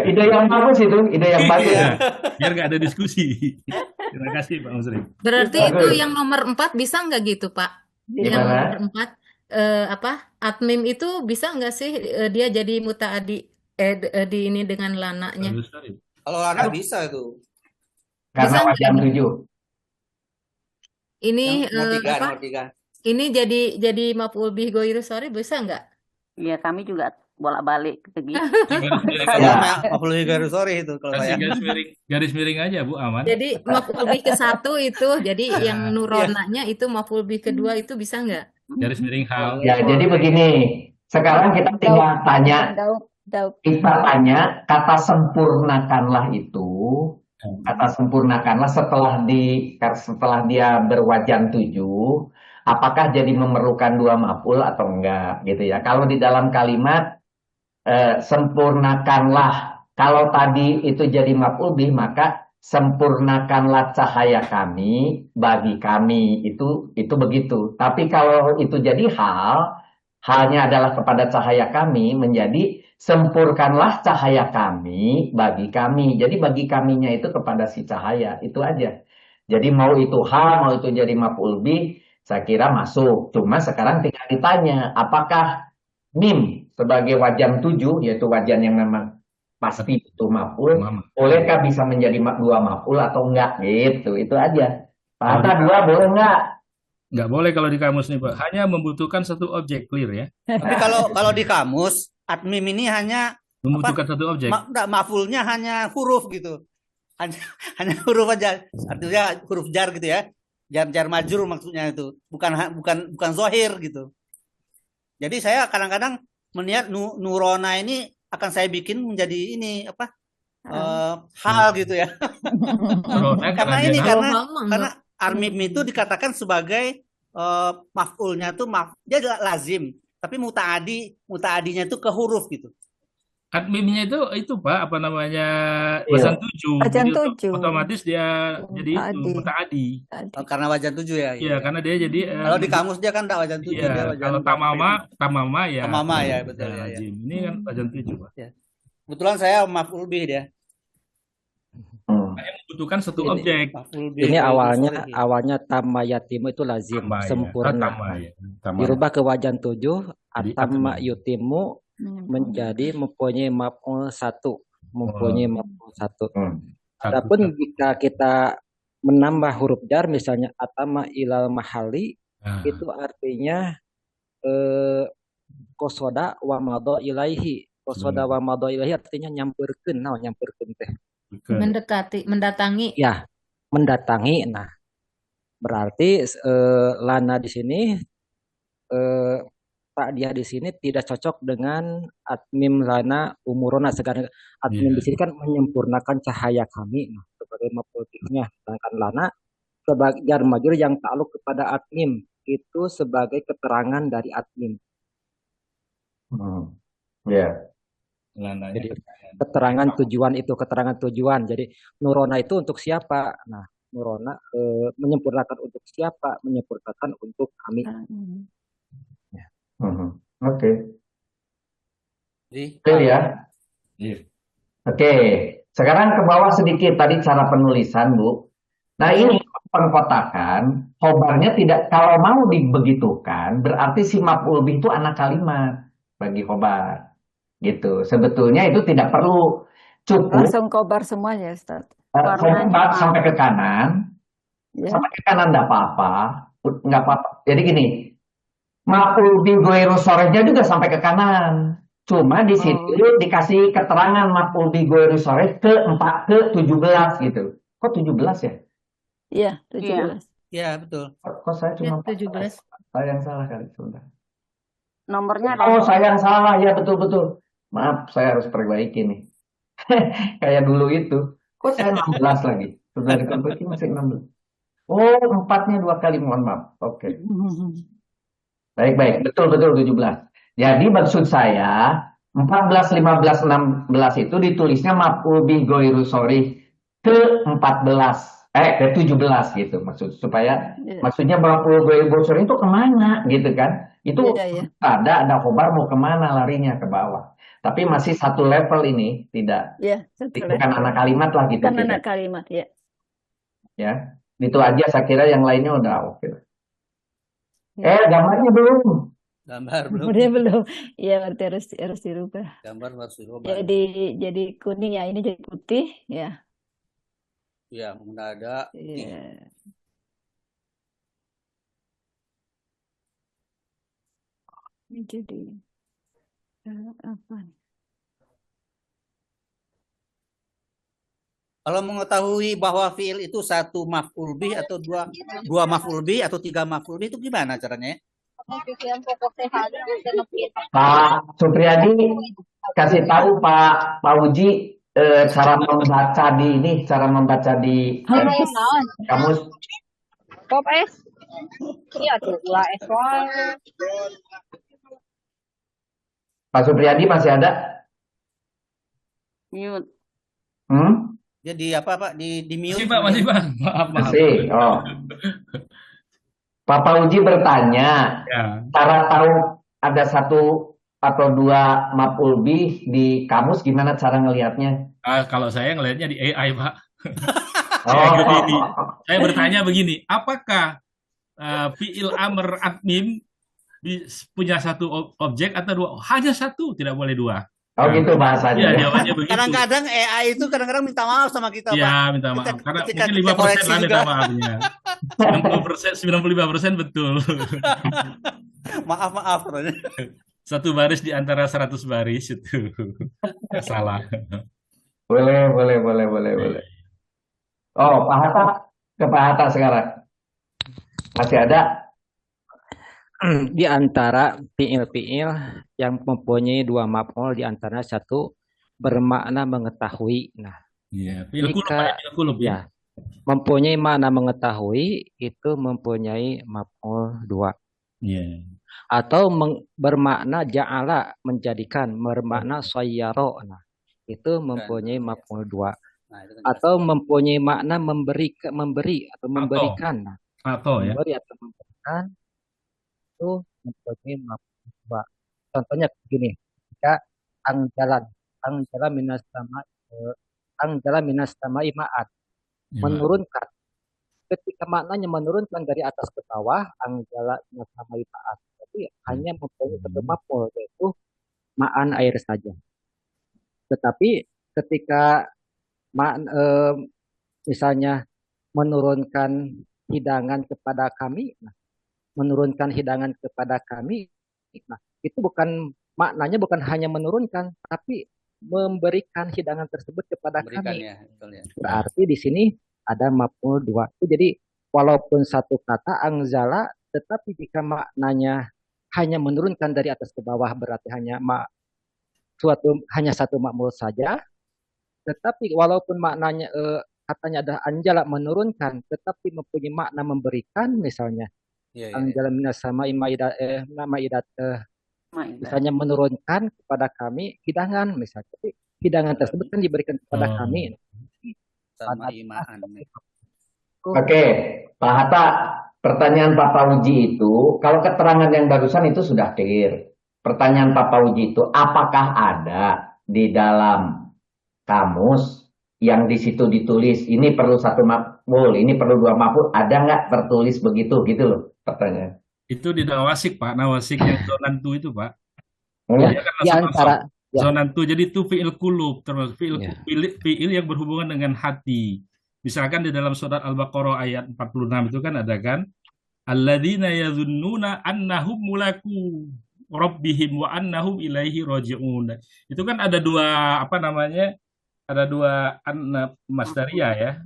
Ide yang bagus itu, ide yang bagus. Iya, biar nggak ada diskusi. Terima kasih Pak Musrif. Berarti itu Bagus. yang nomor 4 bisa nggak gitu, Pak? Yang Gimana? nomor 4, admim itu bisa nggak sih dia jadi mutaadi di ini dengan lananya? Goirusrif. Kalau anak bisa itu. Karena Bisa nggak wajan ini? 7. Ini Nomor tiga. ini jadi maf'ul bih ghairus sharif bisa nggak? Iya, kami juga bolak-balik begitu. Garis miring Kalau aja. Iya. maf'ul bih ghairus sharif itu kalau Kasih saya. garis miring aja Bu, aman. Jadi maf'ul bih ke-1 itu, jadi yang Iya. nuronanya itu maf'ul bih kedua itu bisa nggak? Garis miring hal. Ya, jadi begini. Sekarang kita tinggal tanya, Daud. kata sempurnakanlah itu, setelah dia berwajan 7, apakah jadi memerlukan 2 maf'ul atau enggak gitu ya. Kalau di dalam kalimat sempurnakanlah, kalau tadi itu jadi maf'ul bih, maka sempurnakanlah cahaya kami bagi kami, itu begitu. Tapi kalau itu jadi halnya adalah kepada cahaya kami, menjadi sempurkanlah cahaya kami bagi kami. Jadi bagi kaminya itu kepada si cahaya, itu aja. Jadi mau itu hal, mau itu jadi maf'ul bih, saya kira masuk. Cuma sekarang tinggal ditanya, apakah mim sebagai wajan 7, yaitu wajan yang memang pasti itu maf'ul, bolehkah bisa menjadi 2 maf'ul atau enggak gitu. Itu aja. Pak Hatta 2 boleh enggak? Nggak boleh kalau di kamus nih Pak. Hanya membutuhkan satu objek, clear ya. Tapi kalau di kamus admim ini hanya Membutuhkan satu objek. maf'ulnya hanya huruf gitu. Hanya huruf aja. Artinya huruf jar gitu ya. Jar majrur maksudnya itu. Bukan zahir gitu. Jadi saya kadang-kadang melihat nurona ini akan saya bikin menjadi ini hal gitu ya. Karena ini karena armim itu dikatakan sebagai maf'ulnya tuh dia lazim, tapi mutaadinya itu ke huruf gitu. Admimnya itu Pak, apa namanya, wajan 7. Wajan Jadi 7. otomatis dia jadi itu mutaadi. Karena wajan 7 ya. Iya, karena dia jadi kalau di kamus dia kan enggak wajan 7, iya, dia wajan kalau tamama ya. Tamama ya, betul ya. Lazim. Ini kan wajan 7 Pak. Ya. Kebetulan saya maf'ul bih dia. Hanya membutuhkan satu objek. Ini awalnya tamma yatimu itu lazim, sempurna. Dirubah ke wajan 7, atamma yutimu menjadi mempunyai maf'ul 1, Adapun jika kita menambah huruf jar, misalnya atama ilal mahali, itu artinya kosoda wa mado ilaihi. Kosoda wa mado ilaihi artinya nyamperkeun teh. Mendatangi. Ya, mendatangi. Nah, Berarti lana di sini eh, Pak dia di sini tidak cocok dengan admin lana umurona, sekarang admin di Iya. sini kan menyempurnakan cahaya kami, nah, sebagai motifnya, sedangkan lana sebagian majur yang takluk kepada admin itu sebagai keterangan dari admin. Ya. Lananya Jadi keterangan. keterangan tujuan itu keterangan tujuan. Jadi nurona itu untuk siapa? Nah, nurona menyempurnakan untuk siapa? Menyempurnakan untuk kami. Ya. Oke. Jadi, Clear ya? Iya. Oke. Sekarang ke bawah sedikit tadi cara penulisan, Bu. Nah, ini pengkotakan, khobarnya tidak, kalau mau dibegitukan, berarti si maf'ul bih itu anak kalimat bagi khobar. Gitu. Sebetulnya itu tidak perlu, cukup Langsung kobar semuanya, Ustaz. khobar sampai ke kanan, Ya. sampai ke kanan enggak apa-apa, nggak apa-apa. Jadi gini, maf'ul bih goiru sorehnya juga sampai ke kanan. Cuma di situ dikasih keterangan maf'ul bih goiru soreh ke 17 gitu. Kok 17 ya? Iya, 17. ya betul. Kok saya cuma 17. Saya yang salah kali sebentar. Nomornya Oh, ada. saya yang salah. Ya, betul-betul. Maaf, saya harus perbaiki nih. Kayak dulu itu. Kok saya 16 lagi? Sudah diperbaiki masih 16. Oh, 4-nya 2 kali. Mohon maaf. Oke. Baik-baik. Betul-betul 17. Jadi maksud saya 14, 15, 16 itu ditulisnya maf'ul bih goiru sorih ke 14. Ke 17 gitu. Maksudnya maf'ul goiru sorih itu kemana gitu kan? Itu ada khobar mau kemana larinya ke bawah. Tapi masih satu level ini, tidak. Bukan anak kalimat lah gitu. Bukan anak kalimat, ya. Ya, itu aja saya kira, yang lainnya udah oke. Gambarnya belum. Gambarnya belum. Iya, berarti harus dirubah. Gambar harus dirubah. Jadi kuning ya, ini jadi putih ya. Iya, mendadak. Iya. Ini jadi apa? Kalau mengetahui bahwa fiil itu satu maf'ul bih atau dua maf'ul bih atau 3 maf'ul bih itu gimana caranya? Pak Supriyadi kasih tahu Pak Uji cara membaca di kamus. Pop es. Iya tuh, lah es. Pak Supriyadi masih ada? Mute. Jadi apa Pak? Di mute? Masih Pak. Maaf. Masih. Oh. Pak Uji bertanya, cara tahu ada satu atau dua maf'ul bih di kamus gimana cara ngelihatnya? Kalau saya ngelihatnya di AI, Pak. Oh. Saya bertanya begini, apakah fi'il amr admin punya satu objek atau dua? Hanya satu, tidak boleh dua. Oh gitu bahasanya. Iya, jawabannya begitu. Kadang-kadang AI itu kadang-kadang minta maaf sama kita, Pak. Iya, minta maaf. Karena mungkin 5% lah minta maafnya. 95% betul. Maaf. Satu baris di antara 100 baris itu. Salah. Boleh. Oh, Pak Hatta, ke Pak Hatta sekarang. Masih ada? Di antara fiil-fiil yang mempunyai dua maf'ul, di antara satu bermakna mengetahui. Nah, ya, mempunyai makna mengetahui itu mempunyai maf'ul 2. Atau bermakna ja'ala, menjadikan, bermakna sayyaro. Nah, itu mempunyai maf'ul 2. Atau mempunyai makna memberi atau memberikan. Nah, memberi atau memberikan itu mempunyai maf'ul 2. Contohnya begini, jika angjalan minas sama'i ma'at, menurunkan. Ketika maknanya menurunkan dari atas ke bawah, angjala minas sama'i ma'at, tapi hanya mempunyai satu maf'ul, yaitu ma'an, air saja. Tetapi ketika misalnya menurunkan hidangan kepada kami, nah, itu bukan maknanya, bukan hanya menurunkan, tapi memberikan hidangan tersebut kepada kami. Ya, betul ya. Berarti di sini ada maf'ul 2. Jadi walaupun satu kata anzala, tetapi jika maknanya hanya menurunkan dari atas ke bawah berarti hanya satu makmul saja. Tetapi walaupun maknanya katanya adalah anjala menurunkan, tetapi mempunyai makna memberikan, misalnya anjala minas sama maidat misalnya menurunkan kepada kami hidangan, misalnya. Tapi hidangan tersebut kan diberikan kepada kami. Sama imaan. Oke, Pak Hatta, pertanyaan Pak Pauji itu, kalau keterangan yang barusan itu sudah clear. Pertanyaan Pak Pauji itu, apakah ada di dalam kamus yang di situ ditulis, ini perlu satu maf'ul, ini perlu dua maf'ul, ada nggak tertulis begitu, gitu loh pertanyaan. Itu di nawasik, Pak. Nawasik yang zonantu itu, Pak. Ya, Dia kan di antara zonantu, jadi itu fi'il kulub, termasuk fi'il yang berhubungan dengan hati. Misalkan di dalam surat Al-Baqarah ayat 46 itu kan ada kan, alladzina yadhunnuna annahum mulaku rabbihim wa annahum ilaihi raji'un. Itu kan ada dua ada dua masdariyah ya.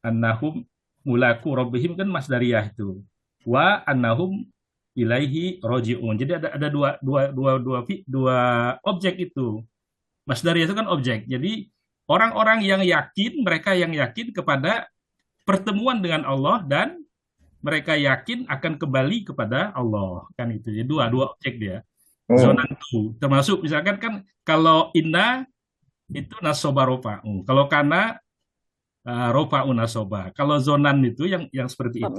Annahum mulaku rabbihim kan masdariyah itu. Wa annahum ilaihi raji'un. Jadi ada dua objek itu. Masdariyah itu kan objek. Jadi orang-orang yang yakin, mereka yang yakin kepada pertemuan dengan Allah dan mereka yakin akan kembali kepada Allah, kan itu. Jadi dua objek dia. Zonantu, termasuk misalkan kan kalau inna itu nasoba rofa'u. Kalau kana rofa'u nasoba. Kalau zonan itu yang seperti itu.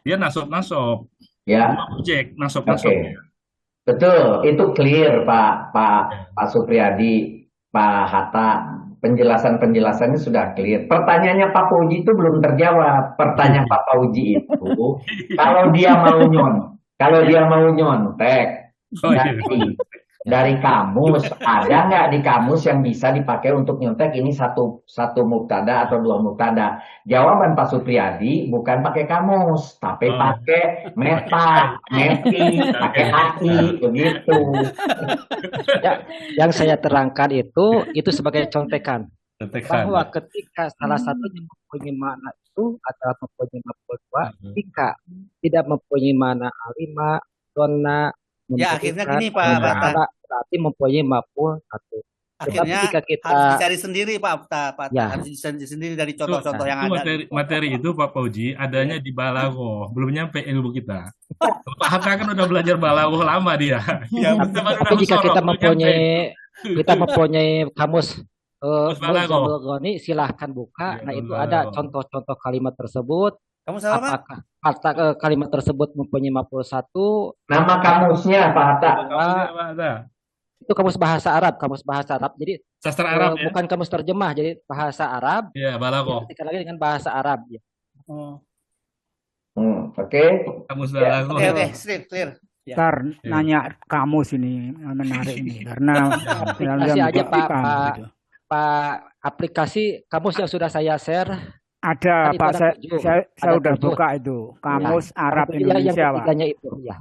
Dia nasob. Ya. Objek nasob. Oke. Betul, itu clear Pak Supriyadi, Pak Hatta. Penjelasannya sudah clear. Pertanyaannya Pak Pauji itu belum terjawab. Pertanyaan Pak Pauji itu, kalau dia mau nyontek dari kamus, ada nggak di kamus yang bisa dipakai untuk nyontek ini satu mubtada atau dua mubtada? Jawaban Pak Supriyadi bukan pakai kamus, tapi pakai meta, meti, pakai hati, begitu. Ya, yang saya terangkan itu sebagai contekan. Bahwa ketika salah satunya mempunyai makna itu adalah mempunyai maf'ul dua, jika tidak mempunyai makna alima, donna, ya akhirnya gini Pak Hatta, berarti mempunyai maf'ul satu. Akhirnya jika kita harus dicari sendiri Pak Hatta, ya. Harus dicari sendiri dari contoh-contoh yang ada. Materi itu Pak Pauji adanya di Balaghah, belum nyampe ilmu kita. Pak Hatta kan udah belajar Balaghah lama dia. Ya, tapi jika kita mempunyai kamus Mulzamul silahkan buka. Nah itu ada contoh-contoh kalimat tersebut. Kamu salah apakah kata kalimat tersebut mempunyai maf'ul satu? Nama kamusnya Pak Hatta. Itu kamus bahasa Arab. Jadi sastra Arab ya? Bukan kamus terjemah, jadi bahasa Arab. Iya, Balaghah. Diketik lagi dengan bahasa Arab ya. Oke. Kamus Balaghah. Oke, clear. Ntar nanya kamus ini menarik ini karena kasih aja Pak aplikasi kamus yang sudah saya share. Ada Pak, saya udah buka itu kamus Arab Indonesia Pak. Itu, ya.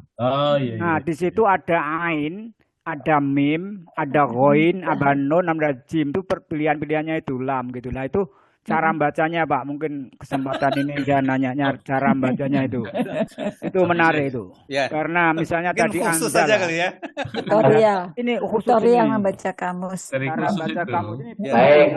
Iya. Nah di situ ada ain, ada mim, ada ghoin, ada nun, ada jim, itu pilihan-pilihannya itu lam gitu lah. Itu cara bacanya Pak, mungkin kesempatan ini saya nanya cara bacanya itu menarik itu. Ya. Karena misalnya mungkin tadi khusus saja kali ya. Ini khusus yang membaca kamus. Cara baca kamus ini.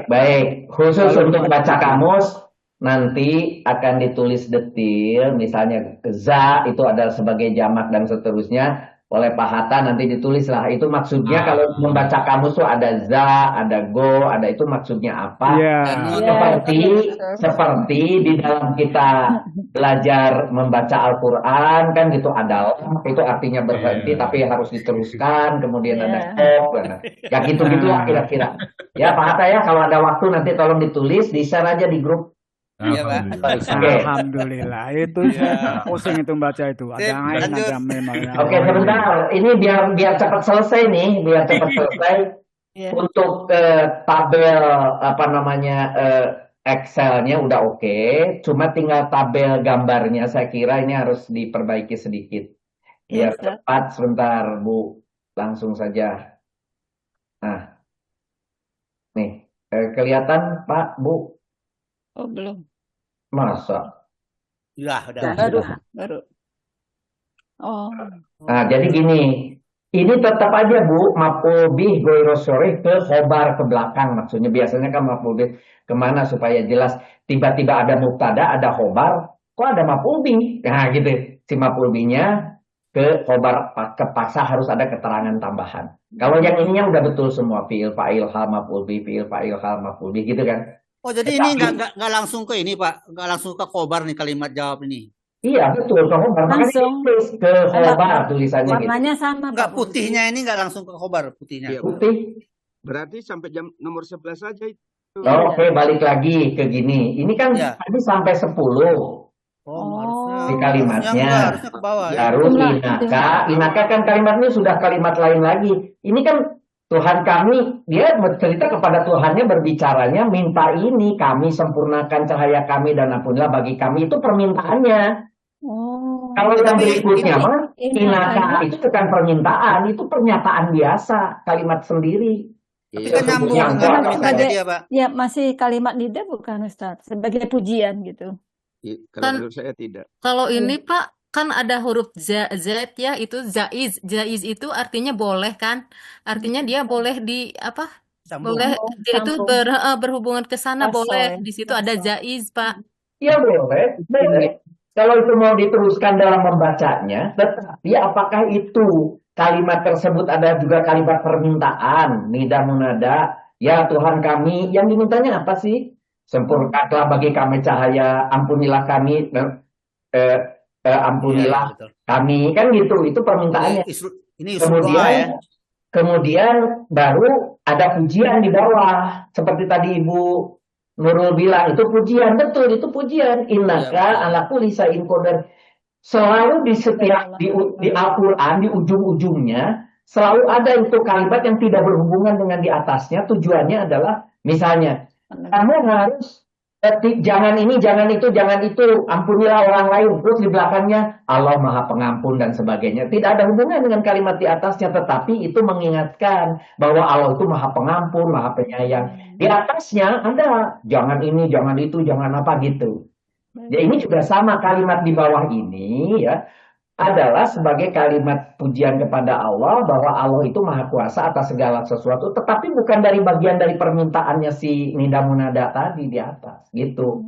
Baik. Khusus untuk baca kamus nanti akan ditulis detil, misalnya za itu adalah sebagai jamak dan seterusnya. Oleh Pak Hatta nanti ditulislah itu maksudnya kalau membaca kamus tuh ada za, ada go, ada itu maksudnya apa? Seperti di dalam kita belajar membaca Al-Qur'an kan gitu ada itu artinya berhenti tapi harus diteruskan, kemudian ada stop, ya gitu-gitu lah kira-kira. Ya Pak Hatta ya kalau ada waktu nanti tolong ditulis, di-share aja di grup. Iya Pak. Alhamdulillah itu pusing itu baca itu ada memang. Oke sebentar ini biar cepat selesai nih untuk tabel Excel-nya udah oke, cuma tinggal tabel gambarnya saya kira ini harus diperbaiki sedikit biar cepat. Sebentar Bu, langsung saja. Nah nih kelihatan Pak Bu? Oh belum. Masa? Udah. Baru, Sudah. baru. Oh, Nah, jadi gini, ini tetap aja Bu, maf'ul bih ghoiro sharih ke khobar ke belakang maksudnya. Biasanya kan maf'ul bih kemana supaya jelas. Tiba-tiba ada mubtada, ada khobar, kok ada maf'ul bih? Nah gitu, si maf'ul bihnya ke khobar kepaksa harus ada keterangan tambahan. Kalau yang ininya udah betul semua, fi'il fa'il hal maf'ul bih, fi'il fa'il hal maf'ul bih gitu kan. Oh, jadi ini Tetapi nggak langsung ke ini Pak, nggak langsung ke khobar nih kalimat jawab ini. iya betul, ke khobar. Makanya langsung. ditulis ke khobar tulisannya gitu. Warnanya sama, Nggak, Pak Fauzi. putihnya ini nggak langsung ke khobar putihnya. Iya, Putih. berarti sampai jam nomor 11 saja itu. Iya. Oke, balik lagi ke gini. Ini kan Ya. tadi sampai 10 Oh, di harusnya kalimatnya. harusnya ke bawah ya. Baru Jumlah, inaka kan kalimatnya sudah kalimat lain lagi. Ini kan Tuhan kami, dia bercerita kepada Tuhannya berbicaranya, minta ini, kami sempurnakan cahaya kami dan ampunilah bagi kami. Itu permintaannya. Oh, Kalau yang Tapi berikutnya ini mah, inaka inakanya. itu bukan permintaan, itu pernyataan biasa, kalimat sendiri. tapi Iya, kan nyambung Sesungguhnya dengan engkau Karena adalah permintaannya sebagai dia Pak. ya masih kalimat nida bukan Ustaz, sebagai pujian gitu. kalau Kan menurut saya tidak. kalau Iya. ini Pak kan ada huruf Z ya, itu zaiz. Zaiz itu artinya boleh kan? Artinya dia boleh di apa? Sambung. Boleh Sambung, dia itu sambung. berhubungan ke sana Wasol boleh. ya, Di situ ada wasol. zaiz, Pak. Iya boleh. Kalau itu mau diteruskan dalam membacanya, tetapi apakah itu kalimat tersebut ada juga kalimat permintaan, nida munada, ya Tuhan kami, yang dimintanya apa sih? Sempurnakanlah bagi kami cahaya, ampunilah kami, Iya, ampunilah betul. kami, kan gitu, itu permintaannya. Ini usul doa ya. Kemudian baru ada pujian di bawah, seperti tadi Ibu Nurul bilang, itu pujian, betul, itu pujian. Iya, Innaka betul. ala kulli syai'in qadir. Selalu di setiap di Al-Quran, di ujung-ujungnya, selalu ada itu kalimat yang tidak berhubungan dengan di atasnya. Tujuannya adalah, misalnya, kamu harus jangan ini, jangan itu, ampunilah orang lain. Terus di belakangnya, Allah Maha Pengampun dan sebagainya. Tidak ada hubungan dengan kalimat di atasnya, tetapi itu mengingatkan bahwa Allah itu Maha Pengampun, Maha Penyayang. Di atasnya ada, jangan ini, jangan itu, jangan apa gitu. Ya ini juga sama, kalimat di bawah ini ya adalah sebagai kalimat pujian kepada Allah bahwa Allah itu Maha Kuasa atas segala sesuatu, tetapi bukan dari bagian dari permintaannya si nida munada tadi di atas gitu.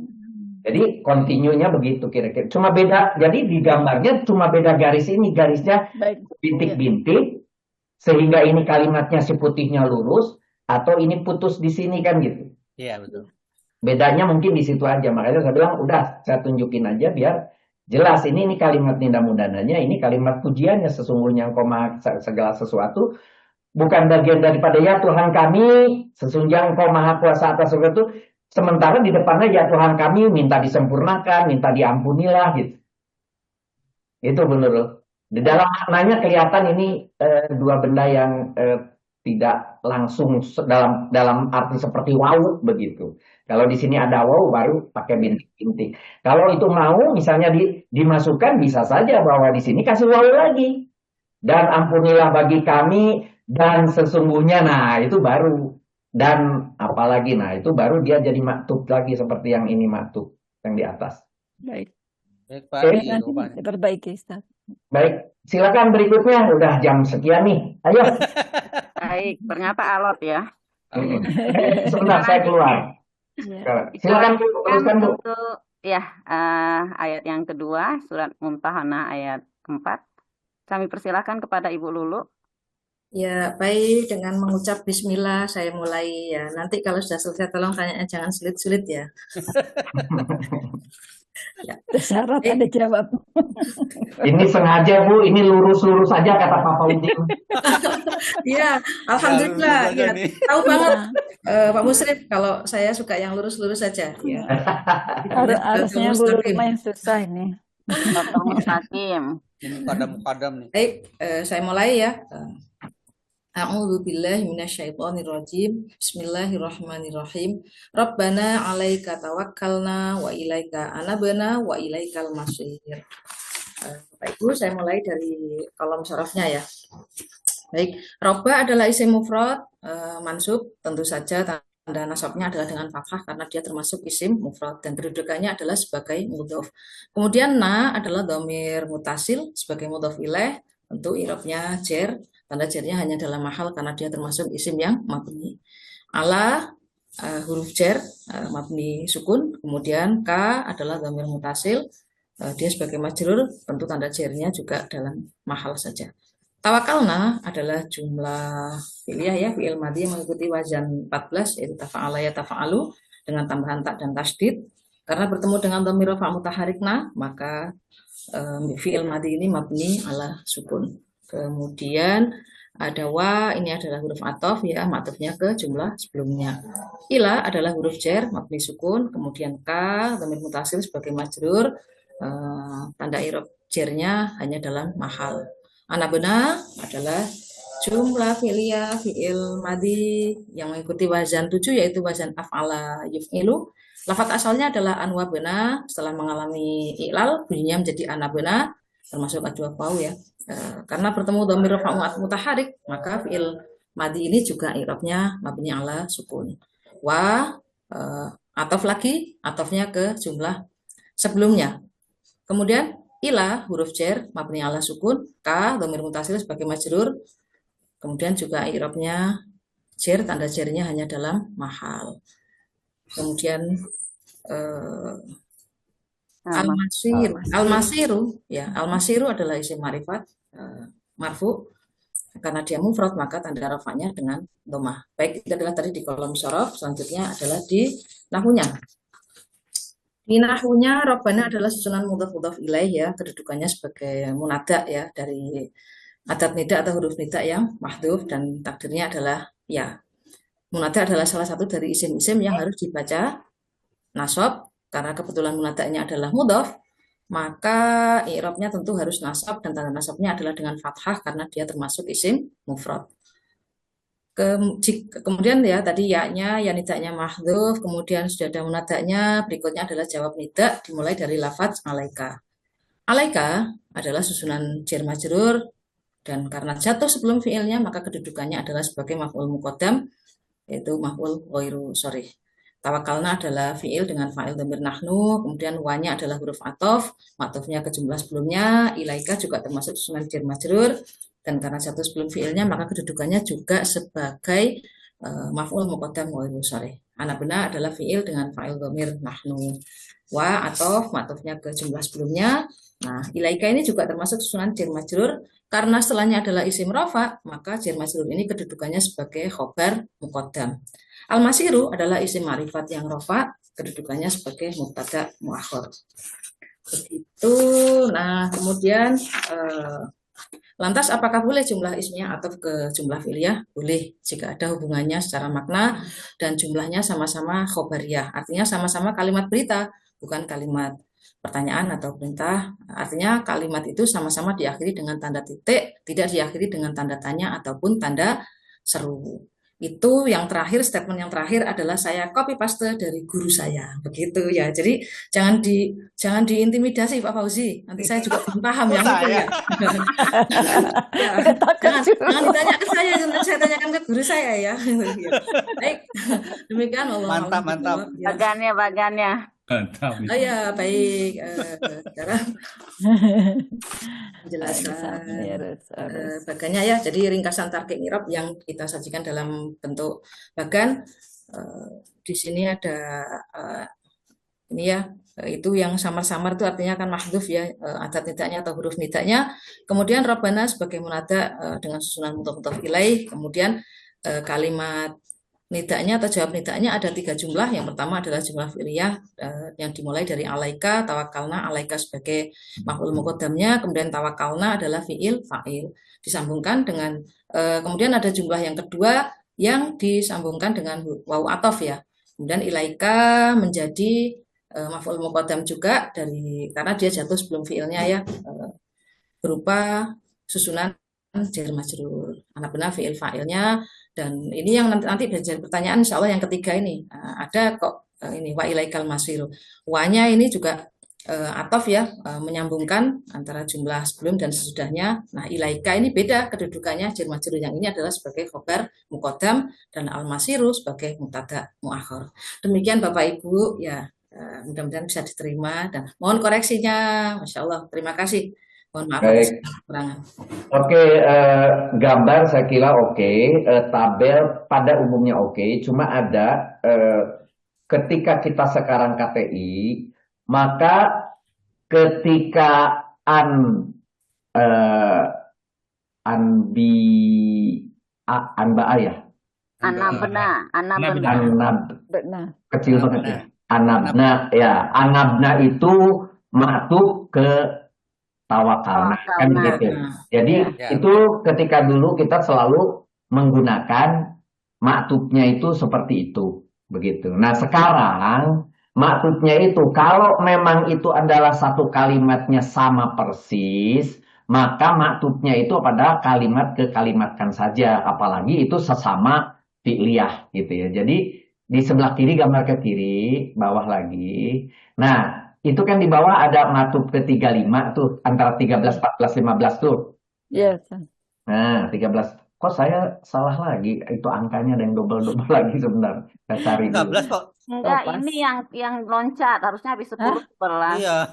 Jadi kontinunya begitu kira-kira. Cuma beda, jadi di gambarnya cuma beda garis ini, garisnya Baik. bintik-bintik sehingga ini kalimatnya si putihnya lurus atau ini putus di sini kan gitu. Iya, betul. Bedanya mungkin di situ aja. Makanya saya bilang, udah saya tunjukin aja biar jelas. Ini kalimat nida mudananya, ini kalimat pujiannya. Sesungguhnya engkau maha segala sesuatu. Bukan bagian daripada ya Tuhan kami, sesungguhnya engkau maha kuasa atas sesuatu. Sementara di depannya ya Tuhan kami, minta disempurnakan, minta diampunilah gitu. Itu benar. Di dalam maknanya kelihatan ini dua benda yang tidak langsung dalam arti seperti wow begitu. Kalau di sini ada wow baru pakai bintik-bintik. Kalau itu mau misalnya dimasukkan bisa saja bahwa di sini kasih wow lagi. Dan ampunilah bagi kami dan sesungguhnya nah itu baru. Dan apalagi nah itu baru dia jadi maktub lagi seperti yang ini maktub yang di atas. Baik. Baik, Pak. Oke. Iya, Nanti Pak. diperbaiki, Ustaz. Baik, silakan berikutnya. Udah jam sekian nih. Ayo. Baik, ternyata alot ya. Sebentar saya keluar. Ya. Silakan Bu, teruskan Bu. Untuk ya ayat yang kedua surat Mumtahanah ayat 4. Kami persilakan kepada Ibu Lulu. Ya, baik. Dengan mengucap bismillah saya mulai ya. Nanti kalau sudah selesai tolong tanya jangan sulit-sulit ya. Ya. Syarat ada jawab. Ini sengaja Bu, ini lurus-lurus aja kata Papa Udin. Iya, alhamdulillah. Lurus aja Ya, nih. tahu banget Pak Musrif kalau saya suka yang lurus-lurus saja. Ya. Harusnya Bu Lukma yang susah ini. Dr. Mustaqim. Ini mukadam nih. Baik, saya mulai ya. A'udzu billahi minasyaitonir rajim. Bismillahirrahmanirrahim. Rabbana 'alaika tawakkalna wa ilaika anabna wa ilaikal masir. Bapak Ibu, saya mulai dari kolom syarafnya ya. Baik, Robba adalah isim mufrad mansub, tentu saja tanda nasabnya adalah dengan fathah karena dia termasuk isim mufrad dan kedudukannya adalah sebagai mudhof. Kemudian na adalah dhamir mutasil sebagai mudhof ilaih, tentu i'rabnya jar, tanda jarnya hanya dalam mahal karena dia termasuk isim yang mabni. Ala huruf jar mabni sukun, kemudian ka adalah dhamir mutasil, dia sebagai majrur, tentu tanda jarnya juga dalam mahal saja. Tawakalna adalah jumlah fi'liyah ya, fi'il madhi yang mengikuti wazan 14 yaitu tafa'ala ya tafa'alu dengan tambahan tak dan tasdid. Karena bertemu dengan dhamir rafa' mutaharikna, maka fi'il madhi ini mabni ala sukun. Kemudian ada wa, ini adalah huruf ataf ya, ma'tufnya ke jumlah sebelumnya. Ila adalah huruf jar mabni sukun, kemudian ka dhamir mutasil sebagai majrur, tanda i'rab jarnya hanya dalam mahal. Anabena adalah jumlah fi'liyah fi'il madhi yang mengikuti wazan 7 yaitu wazan af'ala yuf'ilu. Lafaz asalnya adalah anwabena, setelah mengalami i'lal bunyinya menjadi anabena, termasuk adwa fau ya. Karena bertemu dhamir rafa' mutaharik, maka fi'il madhi ini juga i'rabnya mabni ala sukun. Wa ataf lagi, atafnya ke jumlah sebelumnya. Kemudian ila huruf jar mabni ala sukun, ka dhamir mutasil sebagai majrur, kemudian juga i'rabnya jar, tanda jarnya hanya dalam mahal. Kemudian al-masiru ya, al-masiru adalah isim ma'rifat marfu, karena dia mufrad maka tanda rafanya dengan dhammah. Baik, itu adalah tadi di kolom syaraf, selanjutnya adalah di nahwunya. Di nahwunya Rabbana adalah susunan mudhaf ilaih ya, kedudukannya sebagai munada ya, dari adat nida atau huruf nida yang mahdhuf dan takdirnya adalah ya. Munada adalah salah satu dari isim-isim yang harus dibaca nasab, karena kebetulan munadanya adalah mudhaf, maka i'rabnya tentu harus nasab dan tanda nasabnya adalah dengan fathah karena dia termasuk isim mufrad. Kemudian ya tadi ya-nya, ya nidanya mahdhuf, kemudian sudah ada munadanya, berikutnya adalah jawab nida dimulai dari lafaz alaika. Alaika adalah susunan jar majrur dan karena jatuh sebelum fiilnya maka kedudukannya adalah sebagai maf'ul muqaddam yaitu maf'ul ghairu sharih. Tawakalna adalah fiil dengan fa'il dhamir nahnu, kemudian wa-nya adalah huruf ataf, ma'tufnya ke jumlah sebelumnya, ilaika juga termasuk susunan jar majrur. Dan karena jatuh sebelum fiilnya maka kedudukannya juga sebagai maf'ul muqaddam ghairu sharih. Anabena adalah fiil dengan fa'il dhamir nahnu. Wa ataf ma'tufnya ke jumlah sebelumnya. Nah, ilaika ini juga termasuk susunan jar majrur karena setelahnya adalah isim rafa, maka jar majrur ini kedudukannya sebagai khobar muqaddam. Al-masiru adalah isim ma'rifat yang rafa, kedudukannya sebagai mubtada muakhir. Begitu. Nah, kemudian lantas apakah boleh jumlah ismnya atau ke jumlah fi'liyah? Boleh jika ada hubungannya secara makna dan jumlahnya sama-sama khobariyah. Artinya sama-sama kalimat berita, bukan kalimat pertanyaan atau perintah. Artinya kalimat itu sama-sama diakhiri dengan tanda titik, tidak diakhiri dengan tanda tanya ataupun tanda seru. Itu yang terakhir, statement yang terakhir adalah saya copy paste dari guru saya, begitu ya. Jadi jangan diintimidasi Pak Fauzi. Nanti saya juga belum paham yang itu ya. Ya, jangan ditanya ke saya, nanti saya tanyakan ke guru saya ya. Baik, demikian Allah. Mantap. Bagannya. Mantap. Oh ya, baik. Sekarang penjelasan bagannya ya. Jadi ringkasan tarkik i'rab yang kita sajikan dalam bentuk bagan. Di sini ada ini ya, itu yang samar-samar itu artinya kan mahdhuf ya, adat nidanya atau huruf nidanya. Kemudian Rabbana sebagai munada dengan susunan mudhaf ilaih. Kemudian kalimat nidanya atau jawab nidanya ada 3 jumlah. Yang pertama adalah jumlah fi'liyah yang dimulai dari alaika, tawakalna, alaika sebagai maf'ul muqaddamnya, kemudian tawakalna adalah fi'il fa'il. Disambungkan dengan kemudian ada jumlah yang kedua yang disambungkan dengan waw ataf ya. Kemudian ilaika menjadi maf'ul muqaddam juga karena dia jatuh sebelum fi'ilnya ya, berupa susunan jar majrur. Anabena fi'il fa'ilnya. Dan ini yang nanti jadi pertanyaan insya Allah yang ketiga ini. Ada kok ini wa ilaikal masir. Wa-nya ini juga atof ya, menyambungkan antara jumlah sebelum dan sesudahnya. Nah, ilaika ini beda kedudukannya, jar majrur yang ini adalah sebagai khobar muqaddam dan al-masiru sebagai mubtada muakhar. Demikian Bapak Ibu ya, mudah-mudahan bisa diterima dan mohon koreksinya. Masya Allah, terima kasih. Mohon maaf atas Baik. kekurangan. Oke, gambar saya kira oke, tabel pada umumnya oke, cuma ada ketika kita sekarang KTI, maka ketika anba ya, Benar. kecil banget ya, anabna itu maktub ke tawakalna kan begitu. Jadi itu ketika dulu kita selalu menggunakan maktubnya itu seperti itu begitu. Nah sekarang maktubnya itu kalau memang itu adalah satu kalimatnya sama persis, maka maktubnya itu pada kalimat ke kalimatkan saja, apalagi itu sesama fi'liyah gitu ya. Jadi di sebelah kiri gambar ke kiri, bawah lagi. Nah, itu kan di bawah ada maktub ke 35 tuh, antara 13, 14, 15 tuh. Yes. Nah, 13. Kok saya salah lagi? Itu angkanya ada yang double-double lagi sebentar. Saya cari dulu. 13 kok. Enggak, pas. ini yang loncat harusnya habis 10 11. Iya.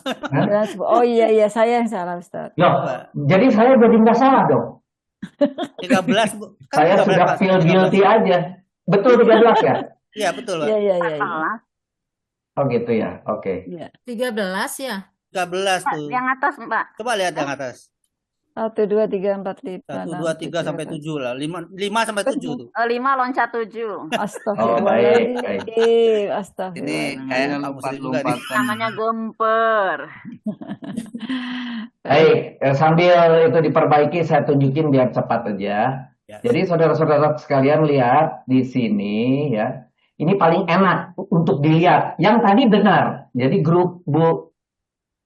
Oh iya, saya yang salah Ustaz. Loh, jadi saya jadi nggak salah dong. 13 Bu. Kan Saya 13 sudah Pak. feel 13. guilty aja. Betul 13 ya? Iya, betul Pak. Iya. Oh gitu ya, oke. Iya. 13 ya? 13 Mbak, tuh. yang atas, Mbak. Coba lihat yang atas. 1, 2, 3, 4, 5, 1, 6, 2, 3 sampai 7 lah. 5 sampai 7 tuh. 5 loncat 7. Oh baik, baik. Astagfirullahaladzim. Ini Astagfirullahaladzim. kayak Pak Musri juga nih. lompat-lompatan. Namanya gemper. Baik, sambil itu diperbaiki saya tunjukin biar cepat aja. Ya. Jadi saudara-saudara sekalian lihat di sini ya. Ini paling enak untuk dilihat. Yang tadi benar. Jadi grup Bu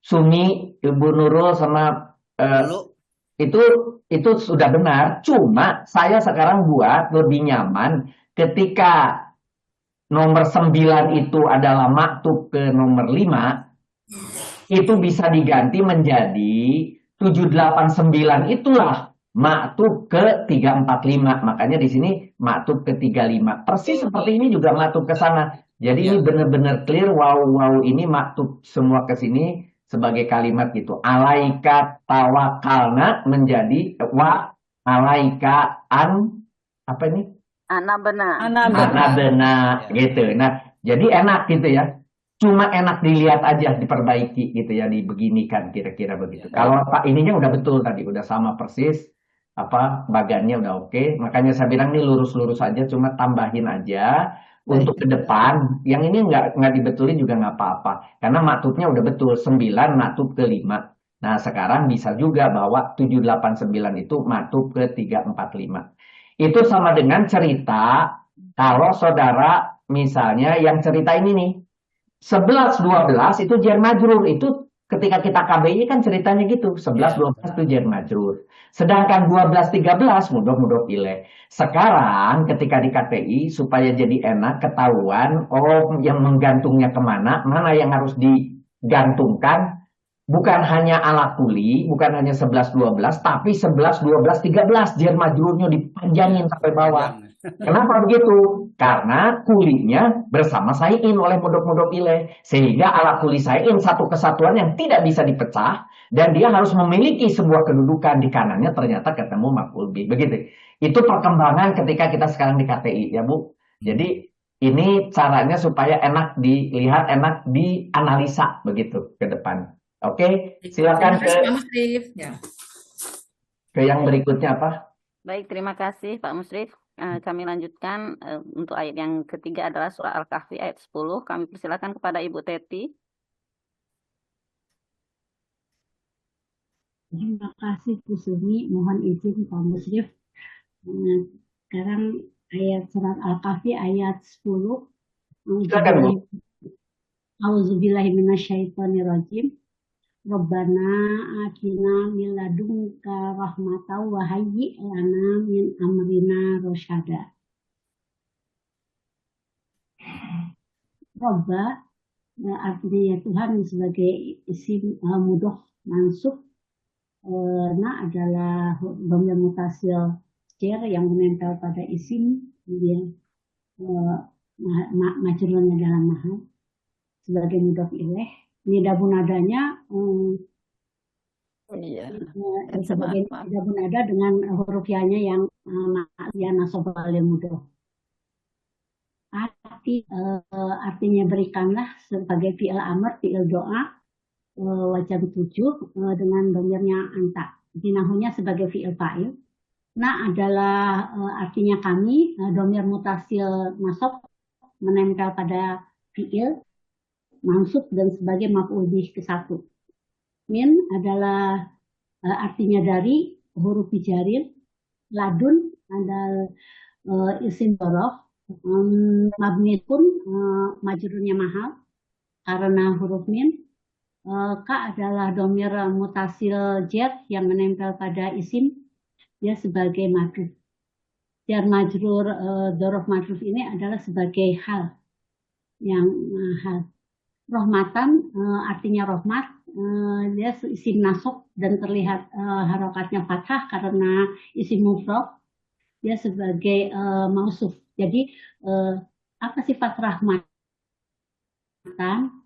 Sumi, Ibu Nurul sama Dulu itu sudah benar. Cuma saya sekarang buat lebih nyaman ketika nomor 9 itu adalah maktub ke nomor 5, itu bisa diganti menjadi 789 itulah maktub ke 345. Makanya di sini maktub ke 35. Persis seperti ini juga maktub ke sana. Jadi ini benar-benar clear. Wow, ini maktub semua ke sini sebagai kalimat gitu. Alaika tawakalna menjadi wa alaika apa ini? Anabena gitu. Nah, jadi enak gitu ya. Cuma enak dilihat aja, diperbaiki gitu ya, dibeginikan kira-kira begitu. Kalau Pak ininya udah betul tadi, udah sama persis, bagannya udah oke. Makanya saya bilang ini lurus-lurus aja, cuma tambahin aja untuk ke depan. Yang ini nggak dibetulin juga nggak apa-apa, karena maktubnya udah betul 9 maktub ke 5. Nah sekarang bisa juga bahwa 789 itu maktub ke 345. Itu sama dengan cerita kalau saudara misalnya yang cerita ini nih 11-12 itu jar majrur, itu ketika kita KBI kan ceritanya gitu, 11-12 itu jar majrur. Sedangkan 12-13 mudhof ilaih. Sekarang ketika di KTI supaya jadi enak ketahuan yang menggantungnya kemana, mana yang harus digantungkan, bukan hanya ala kuli, bukan hanya 11-12, tapi 11-12-13 jar majrurnya dipanjangin sampai bawah. Kenapa begitu? Karena kulinya bersama sayin oleh mudhof ilaih, sehingga ala kuli sayin satu kesatuan yang tidak bisa dipecah dan dia harus memiliki sebuah kedudukan. Di kanannya ternyata ketemu maf'ul bih. Begitu. Itu perkembangan ketika kita sekarang di KTI ya Bu. Jadi ini caranya supaya enak dilihat, enak dianalisa begitu ke depan. Oke, silakan ke yang berikutnya apa? Baik, terima kasih Pak Musrif. Kami lanjutkan untuk ayat yang ketiga adalah surah Al-Kahfi ayat 10. Kami persilakan kepada Ibu Teti. Terima kasih Bu Sumi. Mohon izin Pak Musrif. Sekarang ayat surat Al-Kahfi ayat 10. Auzubillahi minasyaitonirrajim. Rabbana atina min ladunka rahmatan wa hayyi' lana min amrina rasyada. Rabba artinya Tuhan sebagai isim mudhof mansub. Na adalah dhamir mutasil jar yang menempel pada isim, kemudian majrurnya dalam mahal sebagai mudhof ilaih. Nida bunadanya Iya. sebagai nida bunada dengan huruf ya-nya yang nasab lil mudhof. Artinya berikanlah sebagai fi'il amr, fi'il doa, wajan 7 dengan domirnya anta. Dinahunya sebagai fi'il fa'il. Nah adalah artinya kami, domir mutasil nasab menempel pada fi'il mansub dan sebagai maf'ul bih ke-1. Min adalah artinya dari, huruf bijarin. Ladun adalah isim dzaraf. Mabni pun majrurnya mahal karena huruf min. Ka adalah domir mutasil jar yang menempel pada isim, dia sebagai majrur. Jar majrur dzaraf majrur ini adalah sebagai hal yang hal. Rahmatan artinya rahmat, dia isim nasab dan terlihat harokatnya fathah karena isim mufrad, dia sebagai mausuf. Jadi apa sifat rahmatan?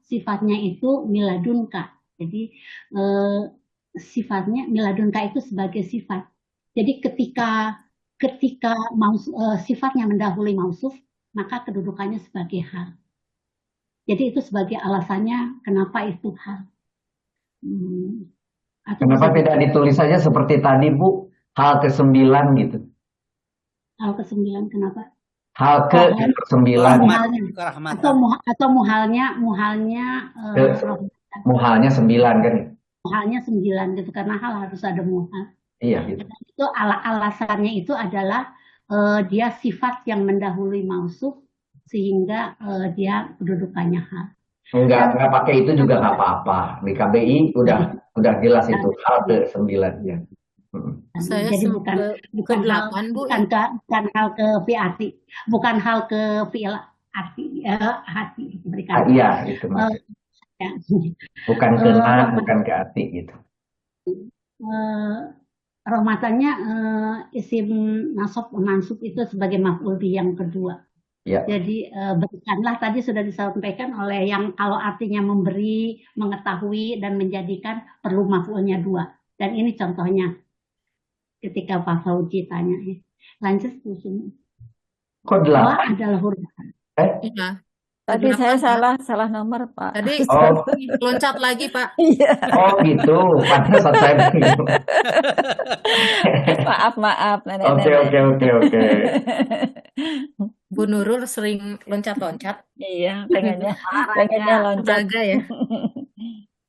Sifatnya itu miladunka. Jadi sifatnya miladunka itu sebagai sifat. Jadi ketika sifatnya mendahului mausuf, maka kedudukannya sebagai hal. Jadi itu sebagai alasannya kenapa itu hal. Kenapa tidak ditulis saja seperti tadi, Bu? Hal ke-9 gitu. Hal ke-9 kenapa? Hal ke-9. Atau muhalnya muhalnya 9 kan? Muhalnya 9 gitu, karena hal harus ada muhal. Iya gitu. Itu alasannya itu adalah dia sifat yang mendahului mausuf sehingga dia kedudukannya hal. Enggak pakai itu juga nggak apa-apa. Di KBI udah jelas itu hal ke-9 ya. Saya Jadi bukan hal ke fi'ati, bukan hal ke fi'il arti hati berikan. Iya itu maksudnya. Bukan ke bukan ke hati gitu. Rahmatannya isim nasab mansub itu sebagai maf'ul bih yang kedua. Ya. Jadi berikanlah tadi sudah disampaikan oleh yang kalau artinya memberi, mengetahui dan menjadikan perlu maf'ulnya 2. Dan ini contohnya ketika Pak Fauji tanya. Lanjut Kok 8? Adalah huruf. Iya. Tadi saya salah nomor, Pak. Tadi loncat lagi, Pak. Iya. Oh gitu. Pantas saya gitu. Maaf, Nenek. Oke. Bu Nurul sering loncat-loncat. Iya, pengennya loncat. Olahraga ya?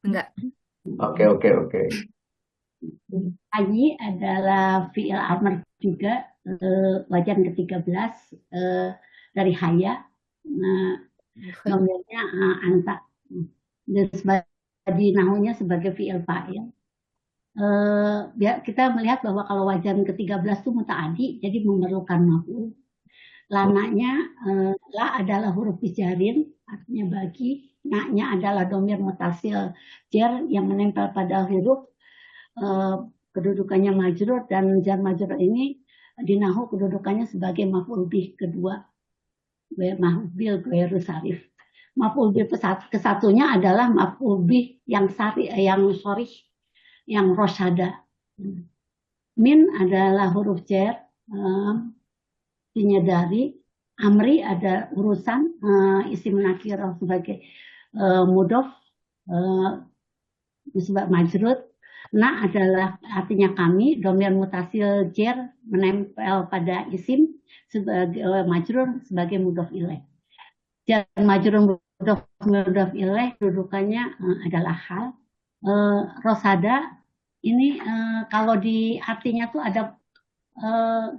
Enggak. Oke. Haji adalah fi'il amr juga, wajan ke-13 dari haya. Nominalnya anta. Dan di nahunya sebagai fi'il fa'il. Kita melihat bahwa kalau wajan ke-13 itu muta'adi, jadi memerlukan maf'ul. Lananya la adalah huruf bijarin, artinya bagi. Na-nya adalah domir mutasil jar yang menempel pada huruf, kedudukannya majrur, dan jar majrur ini di nahu kedudukannya sebagai maf'ul bih kedua. Maf'ul bih ghairu sarif. Maf'ul bih kesatunya adalah maf'ul bih yang sarif, yang sharih, yang rosyada. Min adalah huruf jar, dari amri ada urusan isim nakirah sebagai mudhof disebut majrur. Na adalah artinya kami, domir mutasil jar menempel pada isim sebagai majrur sebagai mudhof ilaih. Jar majrur mudhof ilaih kedudukannya adalah hal. Rosada ini kalau di artinya tuh ada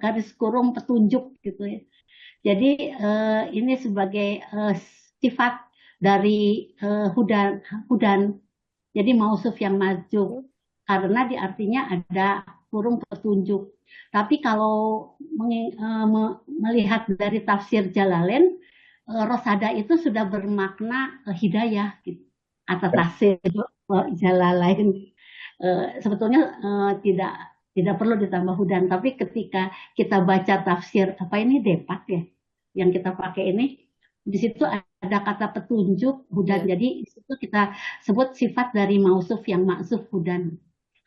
garis kurung petunjuk gitu ya. Jadi ini sebagai sifat dari hudan. Jadi mausuf yang maju karena di artinya ada kurung petunjuk. Tapi kalau melihat dari tafsir Jalalain, rosada itu sudah bermakna hidayah gitu. Atas tasir jalalain. Sebetulnya tidak perlu ditambah hudan, tapi ketika kita baca tafsir apa ini depak ya yang kita pakai ini, di situ ada kata petunjuk hudan. Iya. Jadi di situ kita sebut sifat dari mausuf yang maksuf hudan,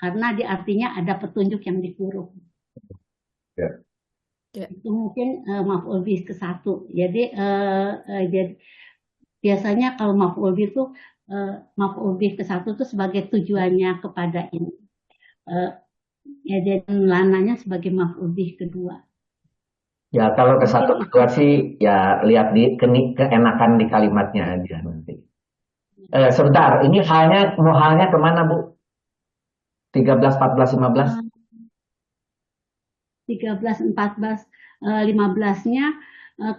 karena di artinya ada petunjuk yang dihuruf. Ya. Ya. Itu mungkin maf'ul bih ke satu. Jadi biasanya kalau maf'ul bih itu maf'ul bih ke satu itu sebagai tujuannya kepada ini. Ya, jadi lananya sebagai maf'ul bih kedua. Ya, kalau ke satu kedua sih ya lihat di keenakan di kalimatnya aja nanti. Sebentar, ini mau halnya kemana Bu? 13, 14, 15? 13, 14, 15-nya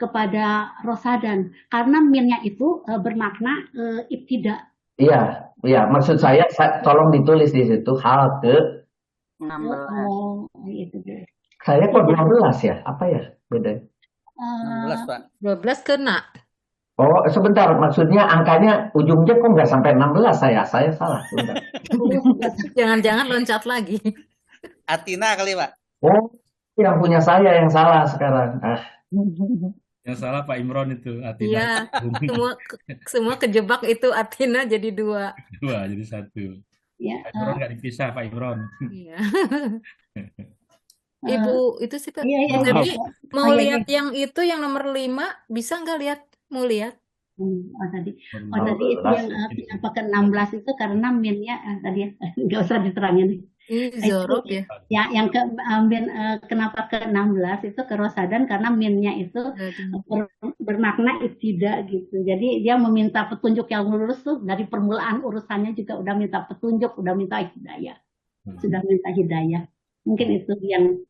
kepada rosadan. Karena minnya itu bermakna ibtida. Iya, maksud saya tolong ditulis di situ hal ke 16. Itu Bu. saya kok 12 ya? Apa ya beda? 16 Pak. 12 kena. Oh, sebentar, maksudnya angkanya ujungnya kok nggak sampai 16 saya salah. Sebentar. Jangan-jangan loncat lagi. Atina kali Pak. Oh, yang punya saya yang salah sekarang. Yang salah Pak Imron itu, Atina. Iya, semua kejebak itu Atina jadi 2. Dua jadi 1. Ya, Pak Imron nggak dipisah Pak Imron. Iya. Ibu itu sih Pak. iya, Tapi iya. mau Oh, iya, lihat yang itu yang nomor 5 bisa nggak lihat? Mau lihat? tadi itu yang kenapa ke 16 itu karena minnya tadi ya nggak usah diterangin. Ini Zorob ya. Ya, yang kenapa ke 16 itu ke rosadan karena minnya itu bermakna ibtida gitu. Jadi dia meminta petunjuk yang lurus tuh dari permulaan urusannya juga udah minta petunjuk, udah minta hidayah. Sudah minta hidayah. Mungkin itu yang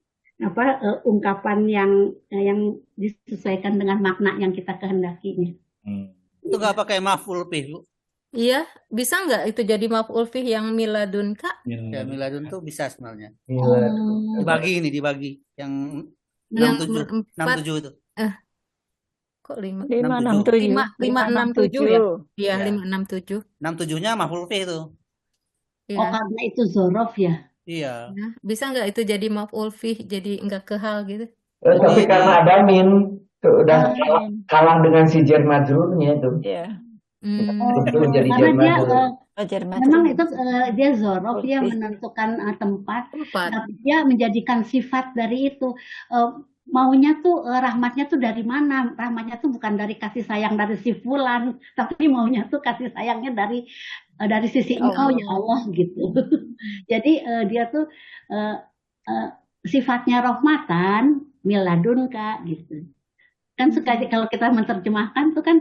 ungkapan yang disesuaikan dengan makna yang kita kehendakinya. Itu nggak pakai maf'ul bih Bu. Iya, bisa nggak itu jadi maf'ul fih yang miladun Kak? Ya miladun tuh bisa sebenarnya. Miladun. Dibagi yang Yang 67 itu. Kok 5? 567. 567 ya? Iya, 567. 67-nya maf'ul bih itu. Iya. Oh, karena itu zorof ya. Iya. Ya, bisa nggak itu jadi maf'ul fih jadi nggak ke hal gitu? Tapi karena ada min tuh udah kalah dengan si jar majrurnya tuh. Iya. Itu jadi karena memang itu dia zorof, dia menentukan tempat, tapi dia menjadikan sifat dari itu. Maunya tuh rahmatnya tuh dari mana? Rahmatnya tuh bukan dari kasih sayang dari si fulan, tapi maunya tuh kasih sayangnya dari sisi engkau ya Allah gitu. Jadi dia tuh sifatnya rahmatan miladunka gitu. Kan sekali kalau kita menerjemahkan tuh kan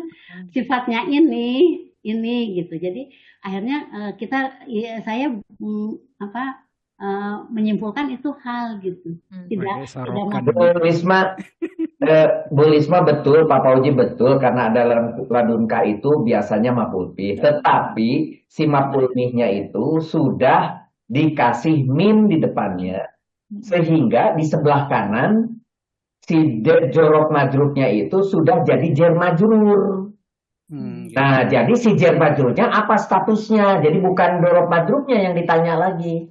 sifatnya ini gitu. Jadi akhirnya saya menyimpulkan itu hal gitu. Tidak Bu Lisma betul, Pak Fauji betul karena ada ladunka itu biasanya maf'ul bih. Tetapi si maf'ul bihnya itu sudah dikasih mim di depannya sehingga di sebelah kanan si jorok majrurnya itu sudah jadi jar majrur. Nah, jadi si jar majrurnya apa statusnya? Jadi bukan jorok majrurnya yang ditanya lagi.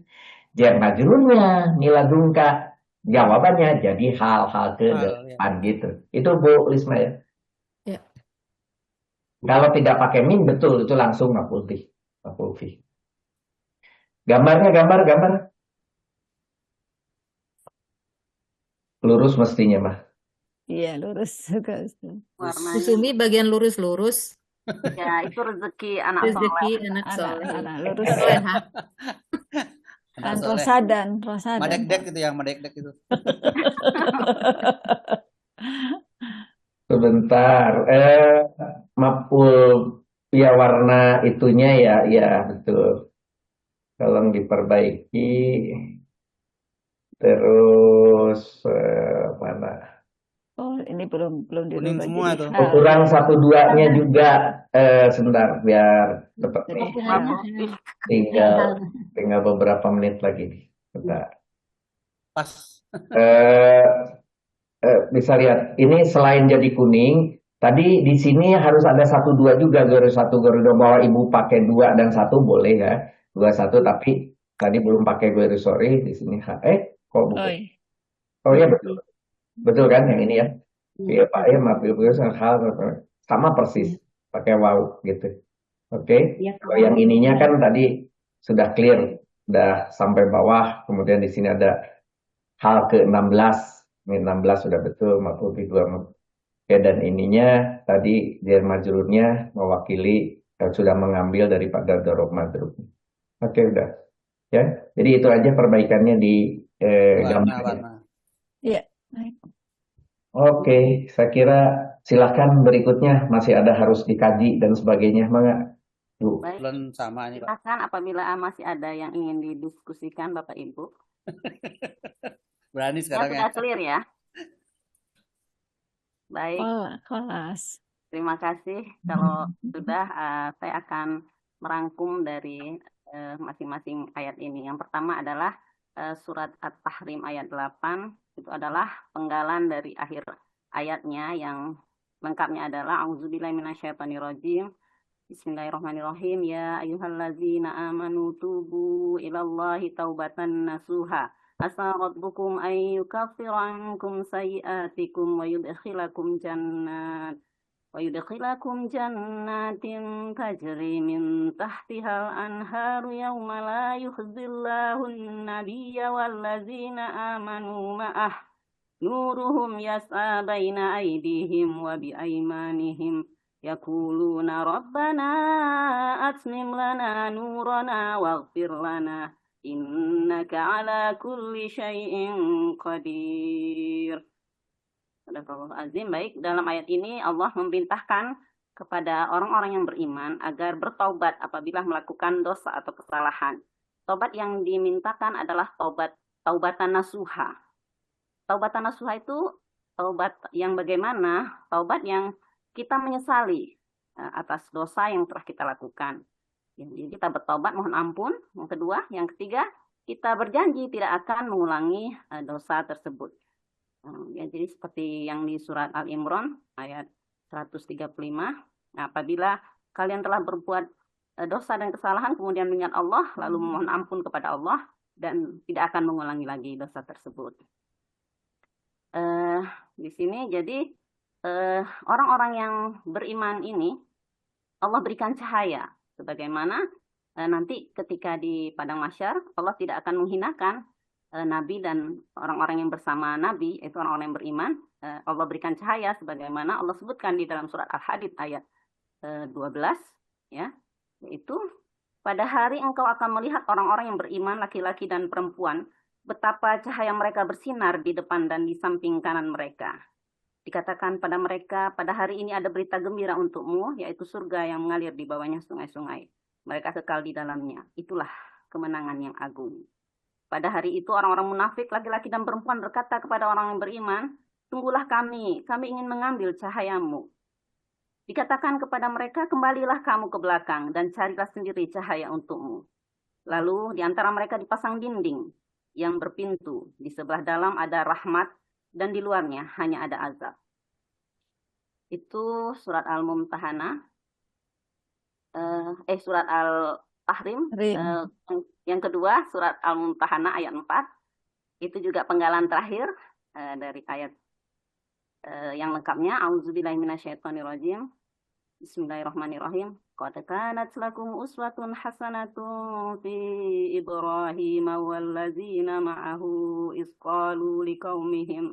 Jar majrurnya miladunka. Jawabannya jadi hal-hal ke depan gitu. Itu Bu Lisma ya. Ya. Kalau tidak pakai min betul itu langsung maf'ul bih. Maf'ul bih. Gambarnya gambar. Lurus mestinya mah. Iya, lurus. Bu Sumi bagian lurus-lurus. Ya, itu rezeki anak soleh. Anak lurus. Dan rosadan. Madek-dek gitu yang madek-dek itu. Sebentar. Maf'ul ya warna itunya ya betul. Tolong diperbaiki. Terus mana? Oh, ini belum dirubah semua jadi tuh. Kurang 1-2-nya juga. Sebentar biar cepat nih. Tinggal beberapa menit lagi nih. Bentar. Pas. Bisa lihat ini selain jadi kuning, Tadi di sini harus ada 1-2 juga, guru 1 guru bahwa ibu pakai 2 dan 1 boleh ya. 2 1 tapi tadi belum pakai guru, sorry di sini. Kok Oh, bukan? iya. Oh ya betul. Betul kan yang ini ya? Iya Pak ya, maaf ibu hal sama persis pakai wow gitu. Oke. Ya, Kalau yang ininya kan tadi sudah clear, sudah sampai bawah, kemudian di sini ada hal ke-16. Ini 16 sudah betul, 42. Oke, dan ininya tadi jar majrurnya mewakili sudah mengambil daripada dorob madrub. Oke, udah. Ya. Jadi itu aja perbaikannya di gambarnya. Iya, baik. Oke, saya kira silakan berikutnya masih ada harus dikaji dan sebagainya, Mangga. Bu. Baik, Belum sama ini Pak. silakan apabila masih ada yang ingin didiskusikan Bapak Ibu. Berani Ya, sekarang ya. sudah clear ya. Baik, Kelas. terima kasih. Kalau sudah, saya akan merangkum dari masing-masing ayat ini. Yang pertama adalah surat At-Tahrim ayat 8. Itu adalah penggalan dari akhir ayatnya yang lengkapnya adalah A'udzubillahi minasyaitonirrajim. Bismillahirrahmanirrahim. Ya ayyuhallazina amanu tubu ilallahi taubatan nasuha. Asa rabbukum an yukaffira ankum sayi'atikum wa yudkhilakum jannatin tajri min tahtihal anharu yawma la yukhzillahu an-nabiyya wallazina amanu ma'ah nuruhum yas'a baina aydihim wa biaymanihim yaquluna rabbana atmim lana nurana waghfir lana innaka ala kulli syai'in qadir. Sadaqallahu azim. Baik, dalam ayat ini Allah memerintahkan kepada orang-orang yang beriman agar bertaubat apabila melakukan dosa atau kesalahan. Taubat yang dimintakan adalah taubatan nasuha. Taubatan nasuha itu taubat yang bagaimana? Taubat yang kita menyesali atas dosa yang telah kita lakukan. Jadi kita bertaubat mohon ampun. Yang kedua, yang ketiga, kita berjanji tidak akan mengulangi dosa tersebut. Ya, jadi seperti yang di surat Al-Imran ayat 135. Nah, apabila kalian telah berbuat dosa dan kesalahan kemudian mengingat Allah lalu memohon ampun kepada Allah dan tidak akan mengulangi lagi dosa tersebut. Di sini jadi orang-orang yang beriman ini Allah berikan cahaya. Sebagaimana nanti ketika di padang mahsyar Allah tidak akan menghinakan Nabi dan orang-orang yang bersama Nabi, itu orang-orang yang beriman. Allah berikan cahaya sebagaimana Allah sebutkan di dalam surat Al-Hadid ayat 12, ya, yaitu pada hari engkau akan melihat orang-orang yang beriman laki-laki dan perempuan betapa cahaya mereka bersinar di depan dan di samping kanan mereka. Dikatakan pada mereka, pada hari ini ada berita gembira untukmu, yaitu surga yang mengalir di bawahnya sungai-sungai. Mereka kekal di dalamnya. Itulah kemenangan yang agung. Pada hari itu orang-orang munafik, laki-laki dan perempuan berkata kepada orang yang beriman, tunggulah kami ingin mengambil cahayamu. Dikatakan kepada mereka, kembalilah kamu ke belakang dan carilah sendiri cahaya untukmu. Lalu di antara mereka dipasang dinding yang berpintu. Di sebelah dalam ada rahmat dan di luarnya hanya ada azab. Itu surat Al-Mumtahanah. Surat Al-Tahrim. Yang kedua surat Al-Mumtahanah ayat 4. Itu juga penggalan terakhir dari ayat yang lengkapnya. A'udzubillahi minasyaitonirrajim. Bismillahirrahmanirrahim. Qad kanat lakum uswatun hasanatun fi Ibrahim wallazina ma'ahu iz qalu liqaumihim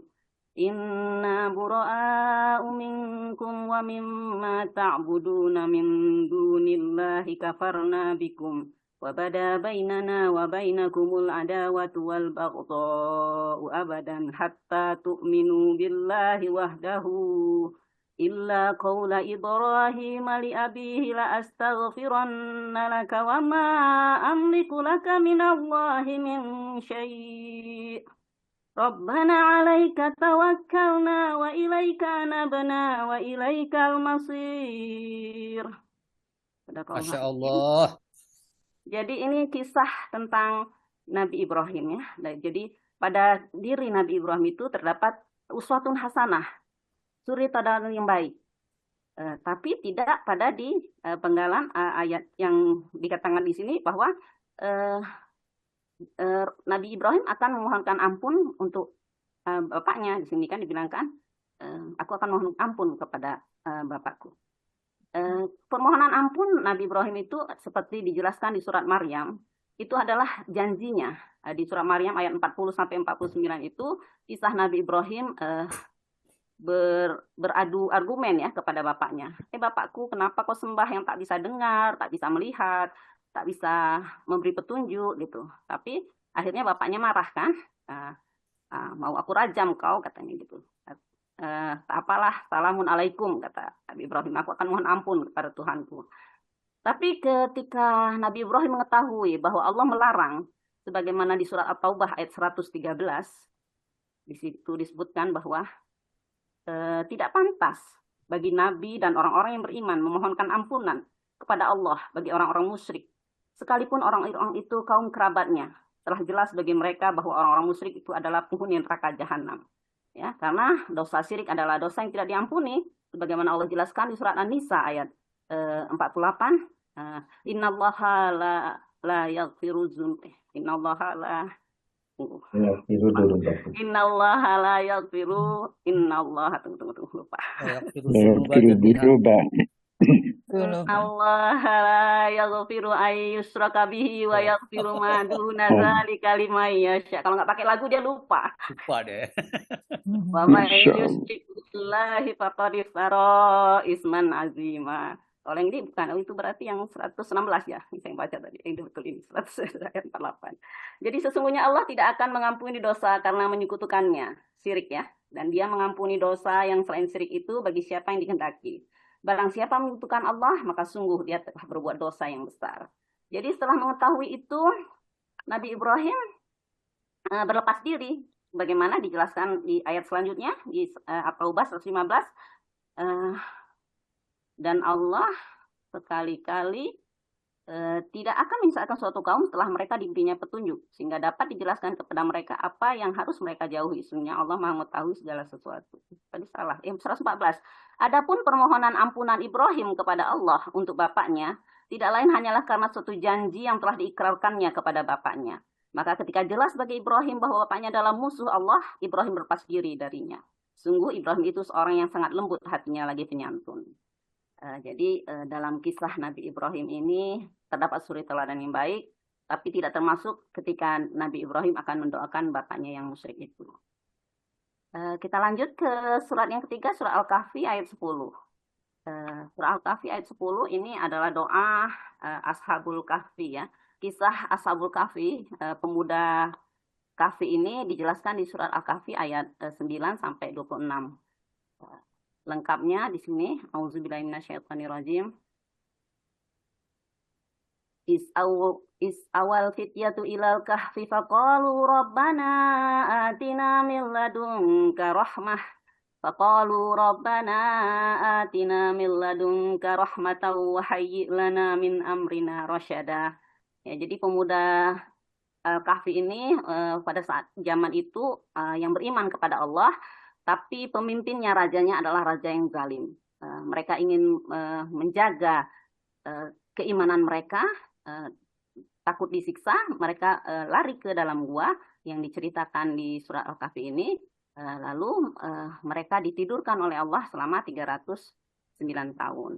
inna bura'a'u minkum wa mimma ta'buduna min dunillahi kafarna bikum wa bada bainana wa bainakumul adawatu wal baghdha'u abadan hatta tu'minu billahi wahdahu illa qawla Ibrahim li abihi la astaghfiranna laka wa ma amliku laka minallahi min syai' Rabbana 'alaika tawakkalna wa ilaika anabna wa ilaikal masir. Masya Allah. Jadi ini kisah tentang Nabi Ibrahim ya. Jadi pada diri Nabi Ibrahim itu terdapat uswatun hasanah, suri teladan yang baik. Tapi tidak pada di penggalan ayat yang dikatakan di sini bahwa Nabi Ibrahim akan memohonkan ampun untuk bapaknya. Di sini kan dibilangkan, aku akan mohon ampun kepada bapakku. Permohonan ampun Nabi Ibrahim itu seperti dijelaskan di surat Maryam, itu adalah janjinya. Di surat Maryam ayat 40-49 itu kisah Nabi Ibrahim beradu argumen ya kepada bapaknya. Bapakku, kenapa kau sembah yang tak bisa dengar, tak bisa melihat, tak bisa memberi petunjuk gitu. Tapi akhirnya bapaknya marah kan, mau aku rajam kau katanya gitu. Tak apalah, salamun alaikum kata Nabi Ibrahim, aku akan mohon ampun kepada Tuhanku. Tapi ketika Nabi Ibrahim mengetahui bahwa Allah melarang, sebagaimana di surat At-Taubah ayat 113, di situ disebutkan bahwa tidak pantas bagi Nabi dan orang-orang yang beriman memohonkan ampunan kepada Allah bagi orang-orang musyrik, sekalipun orang-orang itu kaum kerabatnya. Telah jelas bagi mereka bahwa orang-orang musyrik itu adalah penghuni neraka jahanam. Ya, karena dosa syirik adalah dosa yang tidak diampuni, sebagaimana Allah jelaskan di surat An-Nisa ayat 48. Innallaha la yaghfiru dzunub. Innallaha la Innallaha la yaghfiru. Innallaha tunggu lupa. Allah la yaghfiru ayyushraka bihi wa yaghfiru ma duna dzalika liman yasha. Kalau nggak pakai lagu dia lupa. Lupa deh. Wa may yusyrik billahi faqad iftara isman azima. Kalau yang ini bukan, itu berarti yang 116 ya. Saya baca tadi, yang betul ini 148. Jadi sesungguhnya Allah tidak akan mengampuni dosa karena menyekutukannya, syirik ya. Dan dia mengampuni dosa yang selain syirik itu bagi siapa yang dikehendaki. Barang siapa menyekutukan Allah, maka sungguh dia telah berbuat dosa yang besar. Jadi setelah mengetahui itu, Nabi Ibrahim berlepas diri. Bagaimana dijelaskan di ayat selanjutnya, di At-Taubah 115. Dan Allah sekali-kali tidak akan menyisakan suatu kaum setelah mereka diberinya petunjuk, sehingga dapat dijelaskan kepada mereka apa yang harus mereka jauhi. Sesungguhnya Allah Maha mengetahui segala sesuatu. Tadi salah. 114. Adapun permohonan ampunan Ibrahim kepada Allah untuk bapaknya tidak lain hanyalah karena suatu janji yang telah diikrarkannya kepada bapaknya. Maka ketika jelas bagi Ibrahim bahwa bapaknya adalah musuh Allah, Ibrahim berlepas diri darinya. Sungguh Ibrahim itu seorang yang sangat lembut hatinya lagi penyantun. Jadi dalam kisah Nabi Ibrahim ini terdapat suri teladan yang baik, tapi tidak termasuk ketika Nabi Ibrahim akan mendoakan bapaknya yang musyrik itu. Kita lanjut ke surat yang ketiga, surat Al-Kahfi ayat 10. Surat Al-Kahfi ayat 10 ini adalah doa Ashabul Kahfi ya. Kisah Ashabul Kahfi, pemuda Kahfi ini dijelaskan di surat Al-Kahfi ayat 9 sampai 26. Lengkapnya di sini, auzubillahi minasyaitonirrajim. Is awal fityatu ilal kahfi faqalu rabbana atina min ladunka rahmah. Faqalu rabbana atina min ladunka rahmatan wa hayyi' lana min amrina rasyada. Ya, jadi pemuda Kahfi ini pada saat zaman itu yang beriman kepada Allah, tapi pemimpinnya, rajanya adalah raja yang zalim. Mereka ingin menjaga keimanan mereka, takut disiksa, mereka lari ke dalam gua yang diceritakan di surat Al-Kahfi ini. Lalu mereka ditidurkan oleh Allah selama 309 tahun.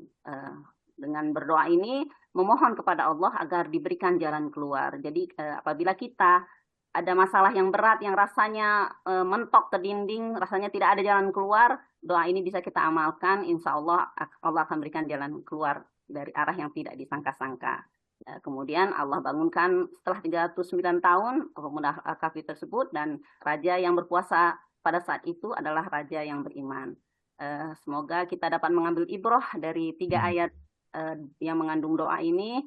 Dengan berdoa ini, memohon kepada Allah agar diberikan jalan keluar. Jadi apabila kita ada masalah yang berat, yang rasanya mentok ke dinding, rasanya tidak ada jalan keluar, doa ini bisa kita amalkan, insya Allah Allah akan berikan jalan keluar dari arah yang tidak disangka-sangka. Kemudian Allah bangunkan setelah 309 tahun pemuda Kahfi tersebut, dan raja yang berkuasa pada saat itu adalah raja yang beriman. Semoga kita dapat mengambil ibrah dari 3 ayat yang mengandung doa ini.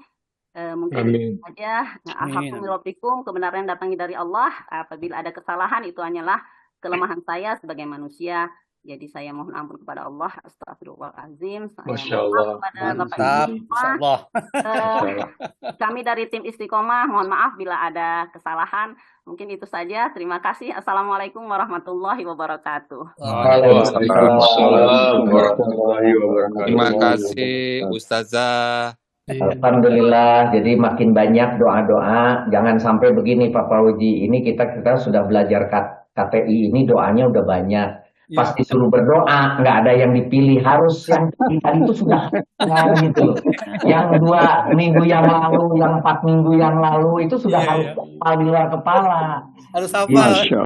Mungkin saja alhamdulillah, kebenaran datangnya dari Allah. Apabila ada kesalahan, itu hanyalah kelemahan saya sebagai manusia. Jadi saya mohon ampun kepada Allah, astagfirullahaladzim. Saya Masya mohon maaf Allah. kepada Bapak Ibu Mantap, semua. Masya Allah. Kami dari tim Istiqomah, mohon maaf bila ada kesalahan. Mungkin itu saja. Terima kasih. Assalamualaikum warahmatullahi wabarakatuh. Waalaikumsalam warahmatullahi wabarakatuh. Terima kasih Ustazah. Alhamdulillah, jadi makin banyak doa-doa. Jangan sampai begini Pak Fauzi, ini kita sudah belajar KTI ini doanya udah banyak. Pas disuruh berdoa, nggak ada yang dipilih, harus yang tadi itu sudah gitu. Yang 2 minggu yang lalu, yang 4 minggu yang lalu itu sudah harus hafal di luar kepala. Harus hafal. Masya